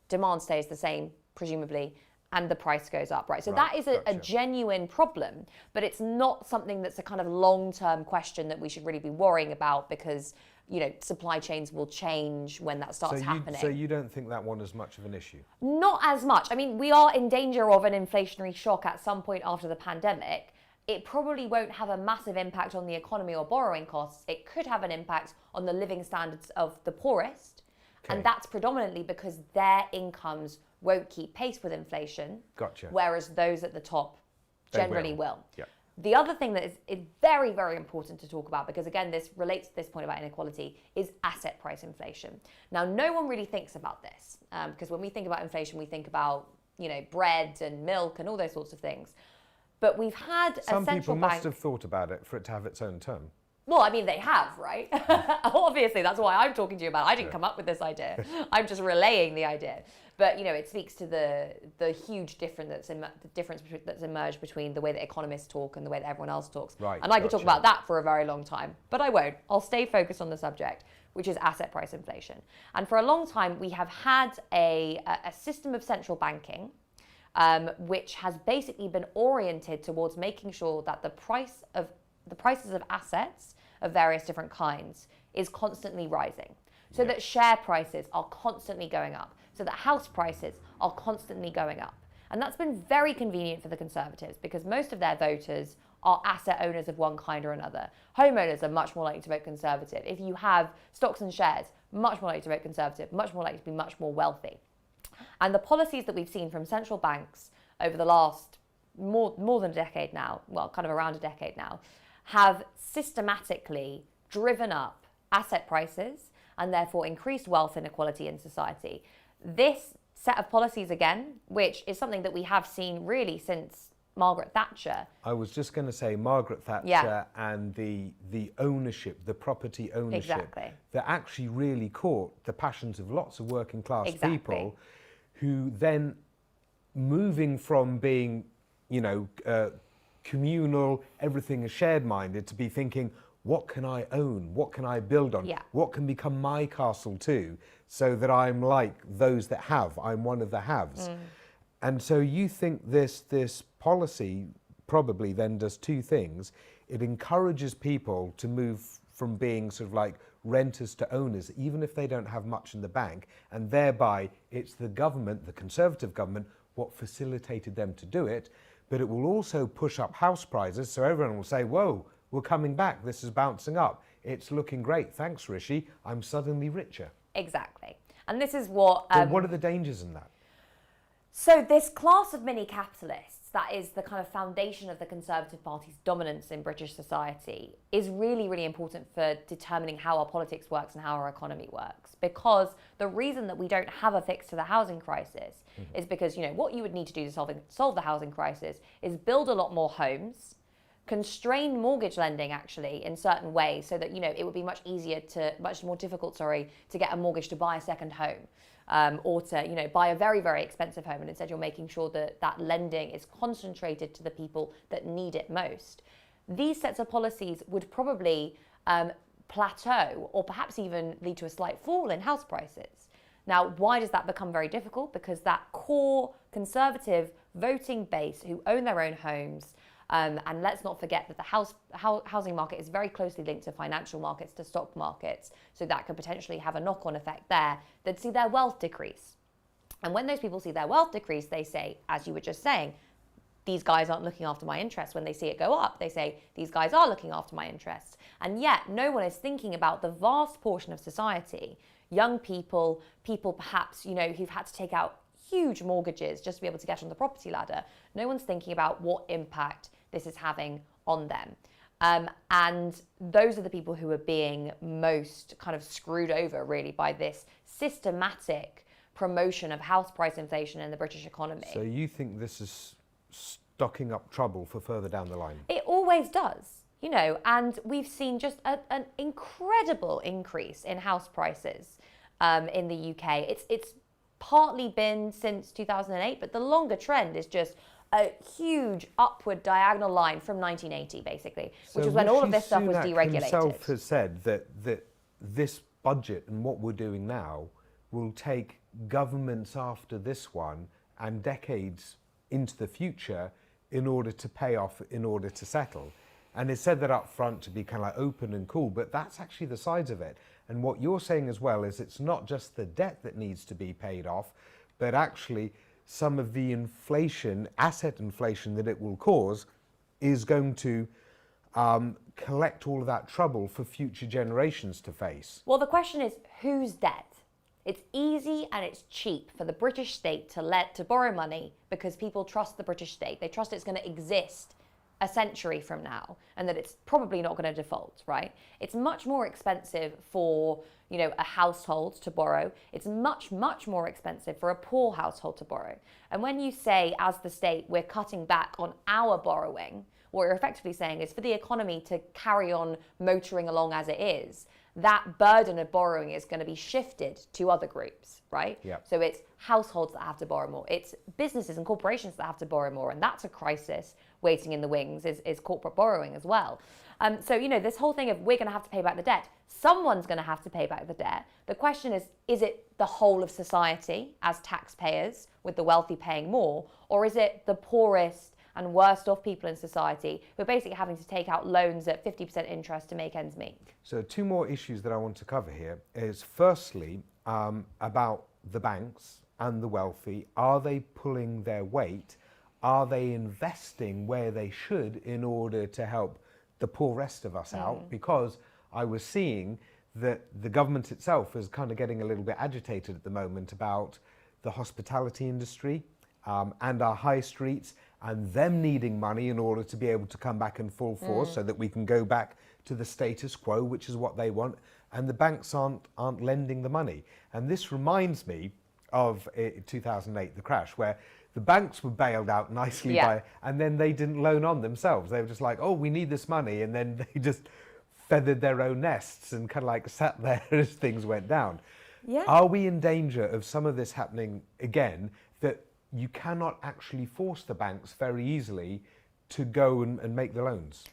demand stays the same, presumably, and the price goes up, right? So that is a genuine problem, but it's not something that's a kind of long-term question that we should really be worrying about, because you know, supply chains will change when that starts happening. So you don't think that one is much of an issue? Not as much. I mean, we are in danger of an inflationary shock at some point after the pandemic. It probably won't have a massive impact on the economy or borrowing costs. It could have an impact on the living standards of the poorest. And that's predominantly because their incomes won't keep pace with inflation. Whereas those at the top generally will. The other thing that is very, very important to talk about, because again, this relates to this point about inequality, is asset price inflation. Now, no one really thinks about this, because when we think about inflation, we think about, you know, bread and milk and all those sorts of things. But we've had Some a central people bank... must have thought about it for it to have its own term. Well, I mean, they have, right? Obviously, that's why I'm talking to you about it. I didn't come up with this idea. I'm just relaying the idea. But, you know, it speaks to the huge difference that's emerged between the way that economists talk and the way that everyone else talks. And I could talk about that for a very long time, but I won't. I'll stay focused on the subject, which is asset price inflation. And for a long time, we have had a system of central banking which has basically been oriented towards making sure that the prices of assets of various different kinds is constantly rising. So that share prices are constantly going up. So that house prices are constantly going up. And that's been very convenient for the Conservatives, because most of their voters are asset owners of one kind or another. Homeowners are much more likely to vote Conservative. If you have stocks and shares, much more likely to vote Conservative, much more likely to be much more wealthy. And the policies that we've seen from central banks over the last more than a decade now, well, kind of around a decade now, have systematically driven up asset prices and therefore increased wealth inequality in society. This set of policies, again, which is something that we have seen really since Margaret Thatcher. I was just going to say Margaret Thatcher and the ownership, the property ownership, that actually really caught the passions of lots of working class people, who then, moving from being, you know, communal, everything is shared minded, to be thinking, what can I own? What can I build on? What can become my castle too, so that I'm like those that have, I'm one of the haves. And so you think this policy probably then does two things. It encourages people to move from being sort of like renters to owners, even if they don't have much in the bank, and thereby it's the government, the Conservative government, what facilitated them to do it. But it will also push up house prices, so everyone will say, whoa, we're coming back, this is bouncing up. It's looking great, thanks Rishi, I'm suddenly richer. Exactly. And this is what... But what are the dangers in that? So this class of mini capitalists, that is the kind of foundation of the Conservative Party's dominance in British society, is really, really important for determining how our politics works and how our economy works. Because the reason that we don't have a fix to the housing crisis is because, you know, what you would need to do to solve the housing crisis is build a lot more homes, constrain mortgage lending actually in certain ways, so that, you know, it would be much more difficult to get a mortgage to buy a second home. Or to, you know, buy a very, very expensive home, and instead you're making sure that that lending is concentrated to the people that need it most. these sets of policies would probably plateau or perhaps even lead to a slight fall in house prices. Now, why does that become very difficult? Because that core conservative voting base who own their own homes, and let's not forget that the housing market is very closely linked to financial markets, to stock markets, so that could potentially have a knock-on effect there, they'd see their wealth decrease. And when those people see their wealth decrease, they say, as you were just saying, these guys aren't looking after my interests. When they see it go up, they say, these guys are looking after my interests. And yet, no one is thinking about the vast portion of society, young people, people perhaps, who've had to take out huge mortgages just to be able to get on the property ladder. No one's thinking about what impact this is having on them. And those are the people who are being most kind of screwed over, really, by this systematic promotion of house price inflation in the British economy. So you think this is stocking up trouble for further down the line? It always does, and we've seen just an incredible increase in house prices in the UK. It's partly been since 2008, but the longer trend is just a huge upward diagonal line from 1980, basically, which is when all of this stuff was deregulated. Himself has said that this budget and what we're doing now will take governments after this one and decades into the future in order to pay off, in order to settle. And it's said that up front to be kind of like open and cool, but that's actually the sides of it. And what you're saying as well is it's not just the debt that needs to be paid off, but actually some of the inflation, asset inflation that it will cause is going to collect all of that trouble for future generations to face. Well, the question is, whose debt? It's easy and it's cheap for the British state to borrow money because people trust the British state. They trust it's going to exist a century from now and that it's probably not going to default, right? It's much more expensive for, a household to borrow. It's much, much more expensive for a poor household to borrow. And when you say, as the state, we're cutting back on our borrowing, what you're effectively saying is for the economy to carry on motoring along as it is, that burden of borrowing is going to be shifted to other groups, right? Yep. So it's households that have to borrow more. It's businesses and corporations that have to borrow more. And that's a crisis waiting in the wings is corporate borrowing as well. So, this whole thing of we're going to have to pay back the debt. Someone's going to have to pay back the debt. The question is it the whole of society as taxpayers with the wealthy paying more? Or is it the poorest and worst off people in society who are basically having to take out loans at 50% interest to make ends meet? So two more issues that I want to cover here is firstly about the banks and the wealthy. Are they pulling their weight? Are they investing where they should in order to help the poor rest of us out? Because I was seeing that the government itself is kind of getting a little bit agitated at the moment about the hospitality industry and our high streets and them needing money in order to be able to come back in full force so that we can go back to the status quo, which is what they want, and the banks aren't lending the money. And this reminds me of 2008, the crash, where the banks were bailed out nicely and then they didn't loan on themselves. They were just like, oh, we need this money, and then they just feathered their own nests and kind of like sat there as things went down. Yeah. Are we in danger of some of this happening again, that you cannot actually force the banks very easily to go and make the loans?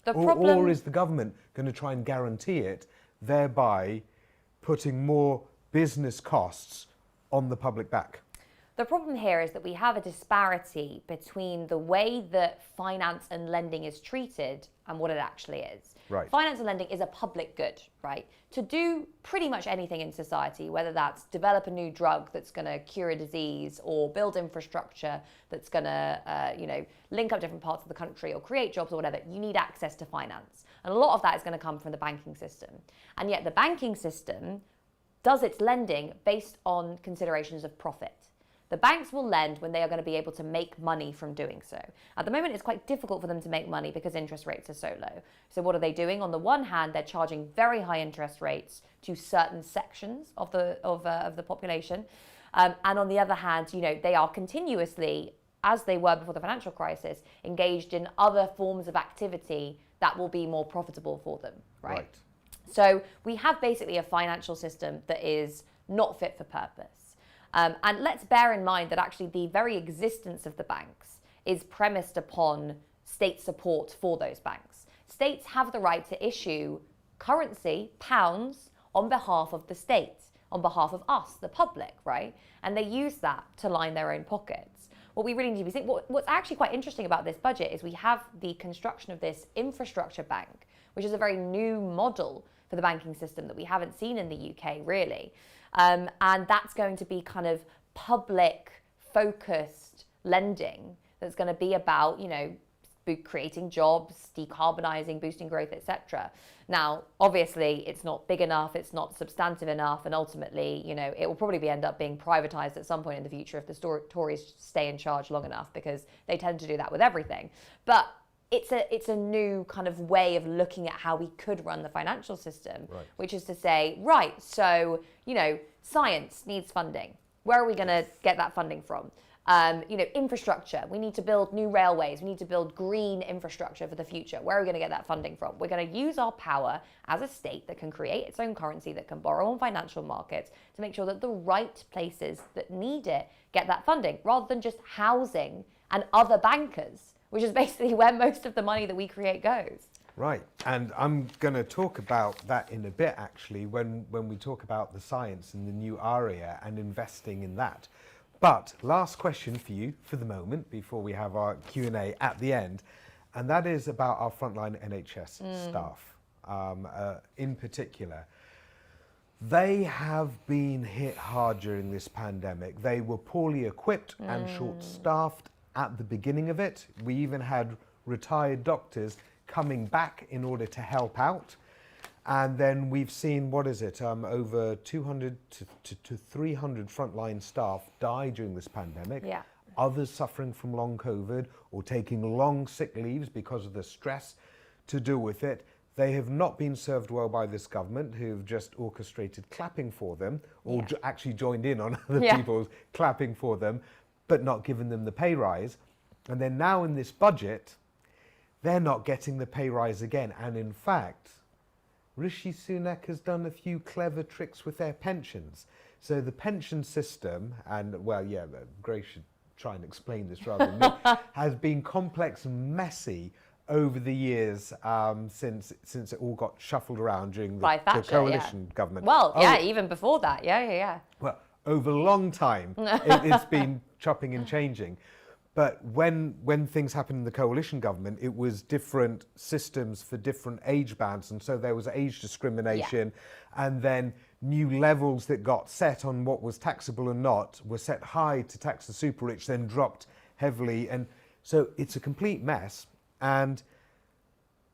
Or is the government going to try and guarantee it, thereby putting more business costs on the public back? The problem here is that we have a disparity between the way that finance and lending is treated and what it actually is. Right. Finance and lending is a public good, right? To do pretty much anything in society, whether that's develop a new drug that's going to cure a disease or build infrastructure that's going to, link up different parts of the country or create jobs or whatever, you need access to finance. And a lot of that is going to come from the banking system. And yet the banking system does its lending based on considerations of profit. The banks will lend when they are going to be able to make money from doing so. At the moment, it's quite difficult for them to make money because interest rates are so low. So what are they doing? On the one hand, they're charging very high interest rates to certain sections of the population. And on the other hand, they are continuously, as they were before the financial crisis, engaged in other forms of activity that will be more profitable for them, right? So we have basically a financial system that is not fit for purpose. And let's bear in mind that actually the very existence of the banks is premised upon state support for those banks. States have the right to issue currency, pounds, on behalf of the state, on behalf of us, the public, right? And they use that to line their own pockets. What we really need to be saying, what's actually quite interesting about this budget is we have the construction of this infrastructure bank, which is a very new model for the banking system that we haven't seen in the UK, really. And that's going to be kind of public-focused lending that's going to be about, creating jobs, decarbonising, boosting growth, etc. Now, obviously, it's not big enough, it's not substantive enough, and ultimately, it will probably end up being privatised at some point in the future if the Tories stay in charge long enough, because they tend to do that with everything. But it's a new kind of way of looking at how we could run the financial system, which is to say, right, so, science needs funding. Where are we going to get that funding from? Infrastructure. We need to build new railways. We need to build green infrastructure for the future. Where are we going to get that funding from? We're going to use our power as a state that can create its own currency, that can borrow on financial markets to make sure that the right places that need it get that funding, rather than just housing and other bankers, which is basically where most of the money that we create goes. Right, and I'm going to talk about that in a bit, actually, when we talk about the science and the new area and investing in that. But last question for you for the moment, before we have our Q&A at the end, and that is about our frontline NHS staff in particular. They have been hit hard during this pandemic. They were poorly equipped and short-staffed at the beginning of it. We even had retired doctors coming back in order to help out. And then we've seen, over 200 to 300 frontline staff die during this pandemic. Yeah. Others suffering from long COVID or taking long sick leaves because of the stress to deal with it. They have not been served well by this government, who've just orchestrated clapping for them, or actually joined in on other people clapping for them, but not given them the pay rise. And then now in this budget, they're not getting the pay rise again. And in fact, Rishi Sunak has done a few clever tricks with their pensions. So the pension system, and Grace should try and explain this rather than me, has been complex and messy over the years since it all got shuffled around during the coalition government. Well, even before that, Well, over a long time, it's been chopping and changing. But when things happened in the coalition government, it was different systems for different age bands. And so there was age discrimination, and then new levels that got set on what was taxable and not were set high to tax the super rich, then dropped heavily. And so it's a complete mess. And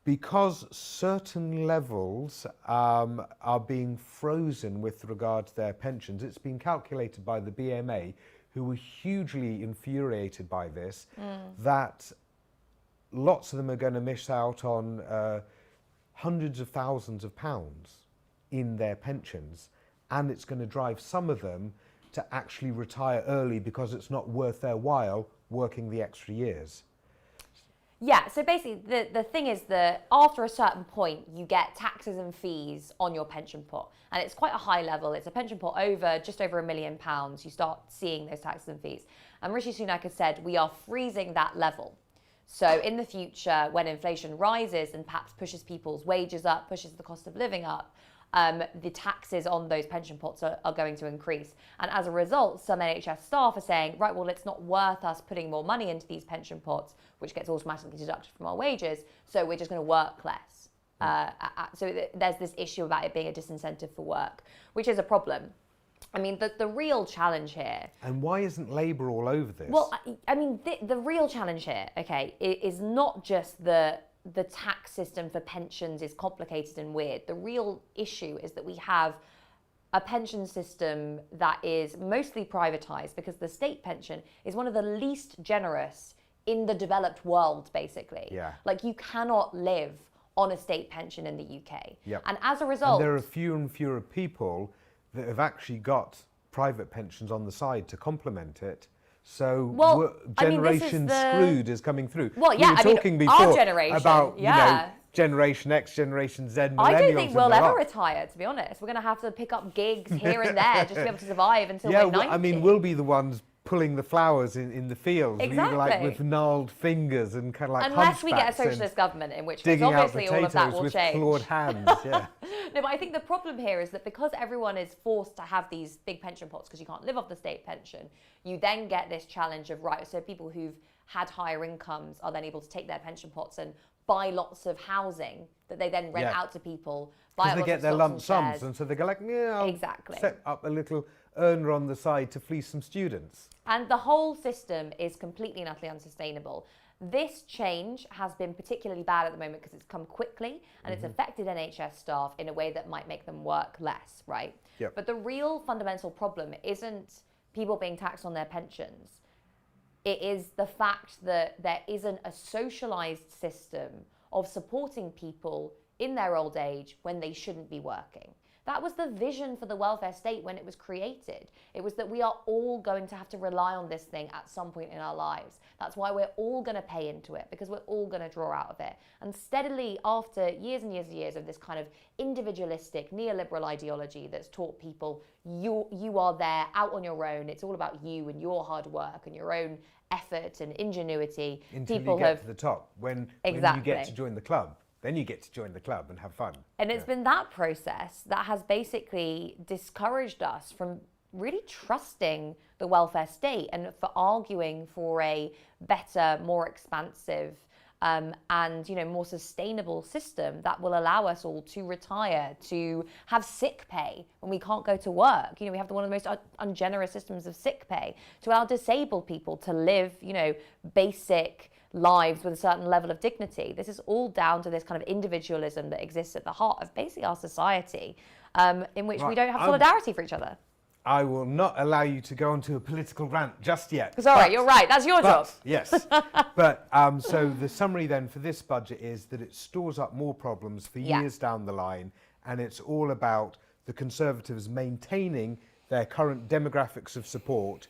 because certain levels are being frozen with regard to their pensions, it's been calculated by the BMA, who were hugely infuriated by this, that lots of them are going to miss out on hundreds of thousands of pounds in their pensions, and it's going to drive some of them to actually retire early because it's not worth their while working the extra years. Yeah, so basically the thing is that after a certain point, you get taxes and fees on your pension pot. And it's quite a high level. It's a pension pot just over £1 million. You start seeing those taxes and fees. And Rishi Sunak has said, we are freezing that level. So in the future, when inflation rises and perhaps pushes people's wages up, pushes the cost of living up, the taxes on those pension pots are going to increase. And as a result, some NHS staff are saying, right, well, it's not worth us putting more money into these pension pots, which gets automatically deducted from our wages, so we're just going to work less. So there's this issue about it being a disincentive for work, which is a problem. I mean, the real challenge here... And why isn't Labour all over this? Well, I mean, the real challenge here, is not just the tax system for pensions is complicated and weird. The real issue is that we have a pension system that is mostly privatised, because the state pension is one of the least generous in the developed world, basically. Yeah. Like, you cannot live on a state pension in the UK. Yep. And as a result... And there are fewer and fewer people that have actually got private pensions on the side to complement it. So Generation Screwed is coming through. Well, yeah, we were talking before our generation, about Generation X, Generation Z, millennials. I don't think we'll ever retire, to be honest. We're going to have to pick up gigs here and there just to be able to survive until we're 90. I mean, we'll be the ones pulling the flowers in the fields, Exactly. like with gnarled fingers and kind of like unless we get a hunchbacks and socialist government, in which case digging out obviously all of that will potatoes with change. clawed hands. Yeah. No, but I think the problem here is that because everyone is forced to have these big pension pots because you can't live off the state pension, you then get this challenge of, right, so people who've had higher incomes are then able to take their pension pots and buy lots of housing that they then rent out to people. Because they get their lump sums, and so they go like, yeah, I'll exactly. set up a little earner on the side to fleece some students. And the whole system is completely and utterly unsustainable. This change has been particularly bad at the moment because it's come quickly and it's affected NHS staff in a way that might make them work less, right? Yep. But the real fundamental problem isn't people being taxed on their pensions. It is the fact that there isn't a socialised system of supporting people in their old age when they shouldn't be working. That was the vision for the welfare state when it was created. It was that we are all going to have to rely on this thing at some point in our lives. That's why we're all going to pay into it, because we're all going to draw out of it. And steadily, after years and years and years of this kind of individualistic neoliberal ideology that's taught people you are there out on your own, it's all about you and your hard work and your own effort and ingenuity. Until people you get have to the top, when you get to join the club. Then you get to join the club and have fun. And it's been that process that has basically discouraged us from really trusting the welfare state and for arguing for a better, more expansive and more sustainable system that will allow us all to retire, to have sick pay when we can't go to work. We have one of the most ungenerous systems of sick pay, to allow disabled people to live, basic lives with a certain level of dignity. This is all down to this kind of individualism that exists at the heart of basically our society, in which we don't have solidarity for each other. I will not allow you to go onto a political rant just yet. Sorry, you're right. That's your job. Yes. But so the summary then for this budget is that it stores up more problems for years down the line, and it's all about the Conservatives maintaining their current demographics of support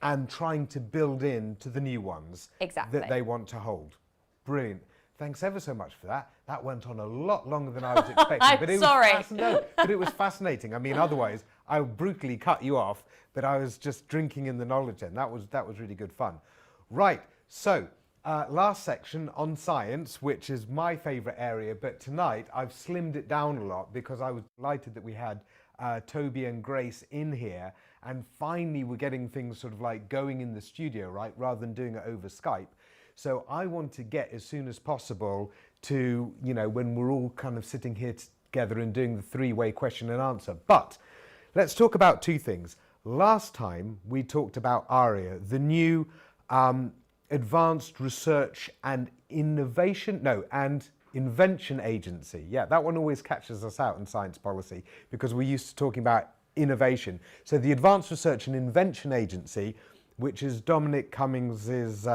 and trying to build in to the new ones that they want to hold. Brilliant. Thanks ever so much for that. That went on a lot longer than I was expecting. But it was fascinating. I mean, otherwise, I would brutally cut you off, but I was just drinking in the knowledge then. That was really good fun. Right, so last section on science, which is my favourite area, but tonight I've slimmed it down a lot because I was delighted that we had Toby and Grace in here, and finally we're getting things sort of like going in the studio, right, rather than doing it over Skype. So I want to get as soon as possible to, when we're all kind of sitting here together and doing the three-way question and answer. But let's talk about two things. Last time we talked about ARIA, the new Advanced Research and Invention Agency. Yeah, that one always catches us out in science policy because we're used to talking about innovation. So the Advanced Research and Invention Agency, which is Dominic Cummings's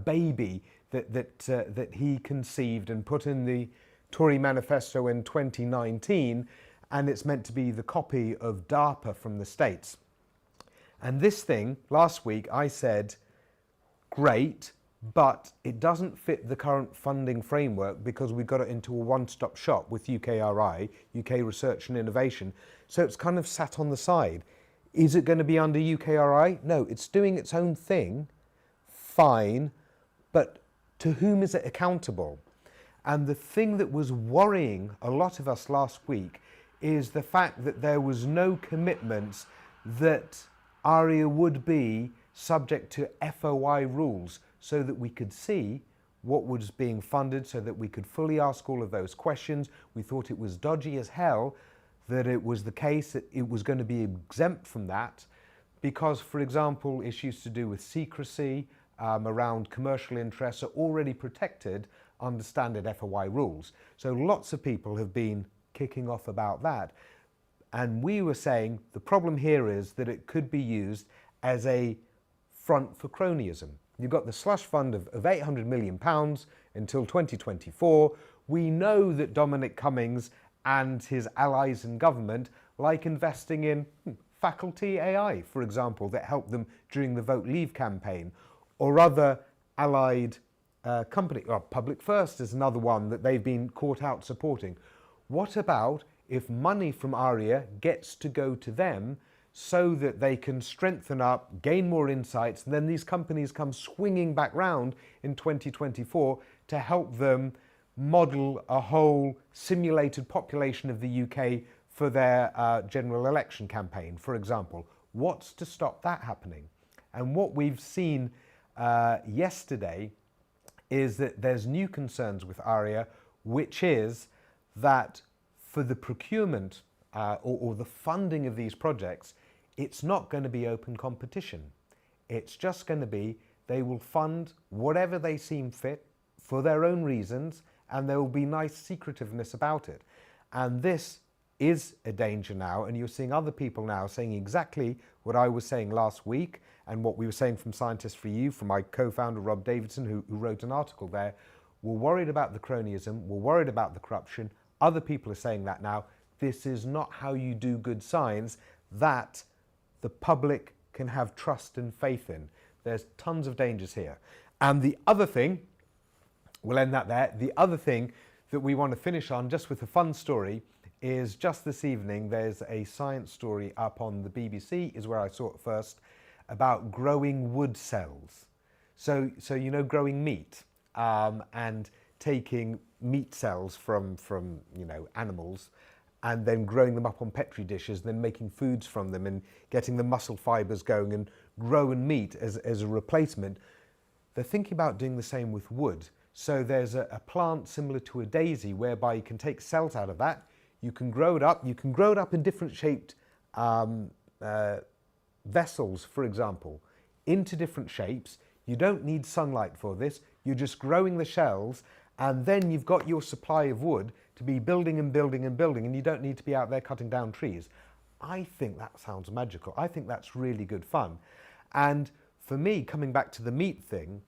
baby that he conceived and put in the Tory manifesto in 2019, and it's meant to be the copy of DARPA from the States. And this thing, last week I said, great, but it doesn't fit the current funding framework because we got it into a one-stop shop with UKRI, UK Research and Innovation, so it's kind of sat on the side. Is it going to be under UKRI? No, it's doing its own thing, fine, but to whom is it accountable? And the thing that was worrying a lot of us last week is the fact that there was no commitments that ARIA would be subject to FOI rules so that we could see what was being funded, so that we could fully ask all of those questions. We thought it was dodgy as hell that it was the case that it was going to be exempt from that because, for example, issues to do with secrecy around commercial interests are already protected under standard FOI rules. So lots of people have been kicking off about that. And we were saying the problem here is that it could be used as a front for cronyism. You've got the slush fund of £800 million until 2024. We know that Dominic Cummings and his allies in government like investing in faculty AI, for example, that helped them during the Vote Leave campaign, or other allied company, or Public First is another one that they've been caught out supporting. What about if money from ARIA gets to go to them so that they can strengthen up, gain more insights, and then these companies come swinging back round in 2024 to help them model a whole simulated population of the UK for their general election campaign, for example. What's to stop that happening? And what we've seen yesterday is that there's new concerns with ARIA, which is that for the procurement or the funding of these projects, it's not going to be open competition. It's just going to be they will fund whatever they seem fit for their own reasons, and there will be nice secretiveness about it. And this is a danger now, and you're seeing other people now saying exactly what I was saying last week and what we were saying from Scientists for You, from my co-founder Rob Davidson, who wrote an article there. We're worried about the cronyism, we're worried about the corruption. Other people are saying that now. This is not how you do good science that the public can have trust and faith in. There's tons of dangers here. And the other thing, we'll end that there, the other thing that we want to finish on, just with a fun story, is just this evening there's a science story up on the BBC, is where I saw it first, about growing wood cells. So you know, growing meat and taking meat cells from you know, animals and then growing them up on Petri dishes, then making foods from them and getting the muscle fibers going and growing meat as a replacement. They're thinking about doing the same with wood. So there's a plant similar to a daisy whereby you can take cells out of that, you can grow it up in different shaped vessels, for example, into different shapes. You don't need sunlight for this, you're just growing the shells, and then you've got your supply of wood to be building and building and building, and you don't need to be out there cutting down trees. I think that sounds magical. I think that's really good fun. And for me, coming back to the meat thing,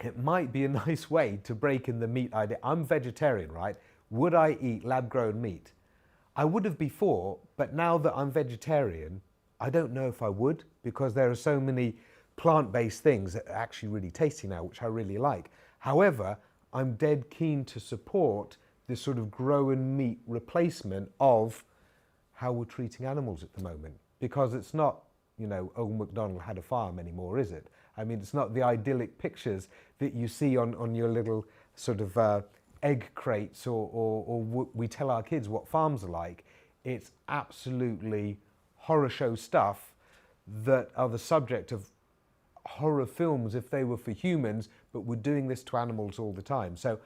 it might be a nice way to break in the meat idea. I'm vegetarian, right? Would I eat lab-grown meat? I would have before, but now that I'm vegetarian, I don't know if I would, because there are so many plant-based things that are actually really tasty now, which I really like. However, I'm dead keen to support this sort of grown meat replacement of how we're treating animals at the moment. Because it's not, you know, old MacDonald had a farm anymore, is it? I mean, it's not the idyllic pictures that you see on your little sort of egg crates or we tell our kids what farms are like. It's absolutely horror show stuff that are the subject of horror films if they were for humans, but we're doing this to animals all the time. So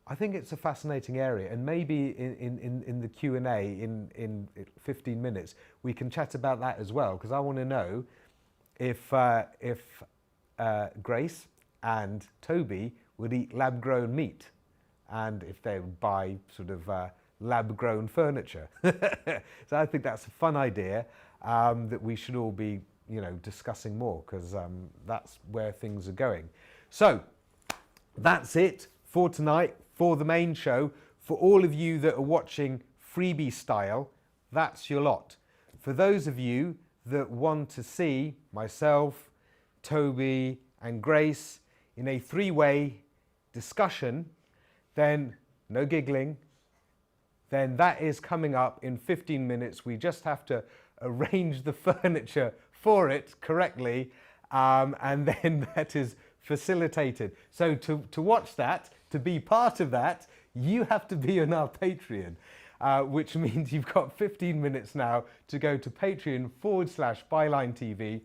I think it's a fascinating area, and maybe in the Q&A in 15 minutes we can chat about that as well, because I want to know if Grace and Toby would eat lab-grown meat, and if they would buy sort of lab-grown furniture. So I think that's a fun idea that we should all be, you know, discussing more, because that's where things are going. So that's it for tonight, for the main show. For all of you that are watching freebie style, that's your lot. For those of you that want to see myself, Toby and Grace in a three-way discussion, then no giggling, then that is coming up in 15 minutes. We just have to arrange the furniture for it correctly, and then that is facilitated. So to watch that, to be part of that, you have to be on our Patreon, which means you've got 15 minutes now to go to Patreon/Byline TV,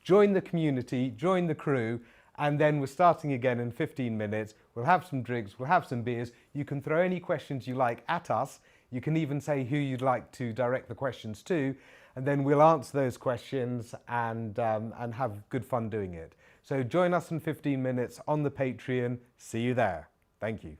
join the community, join the crew, and then we're starting again in 15 minutes. We'll have some drinks, we'll have some beers. You can throw any questions you like at us. You can even say who you'd like to direct the questions to, and then we'll answer those questions and have good fun doing it. So join us in 15 minutes on the Patreon. See you there. Thank you.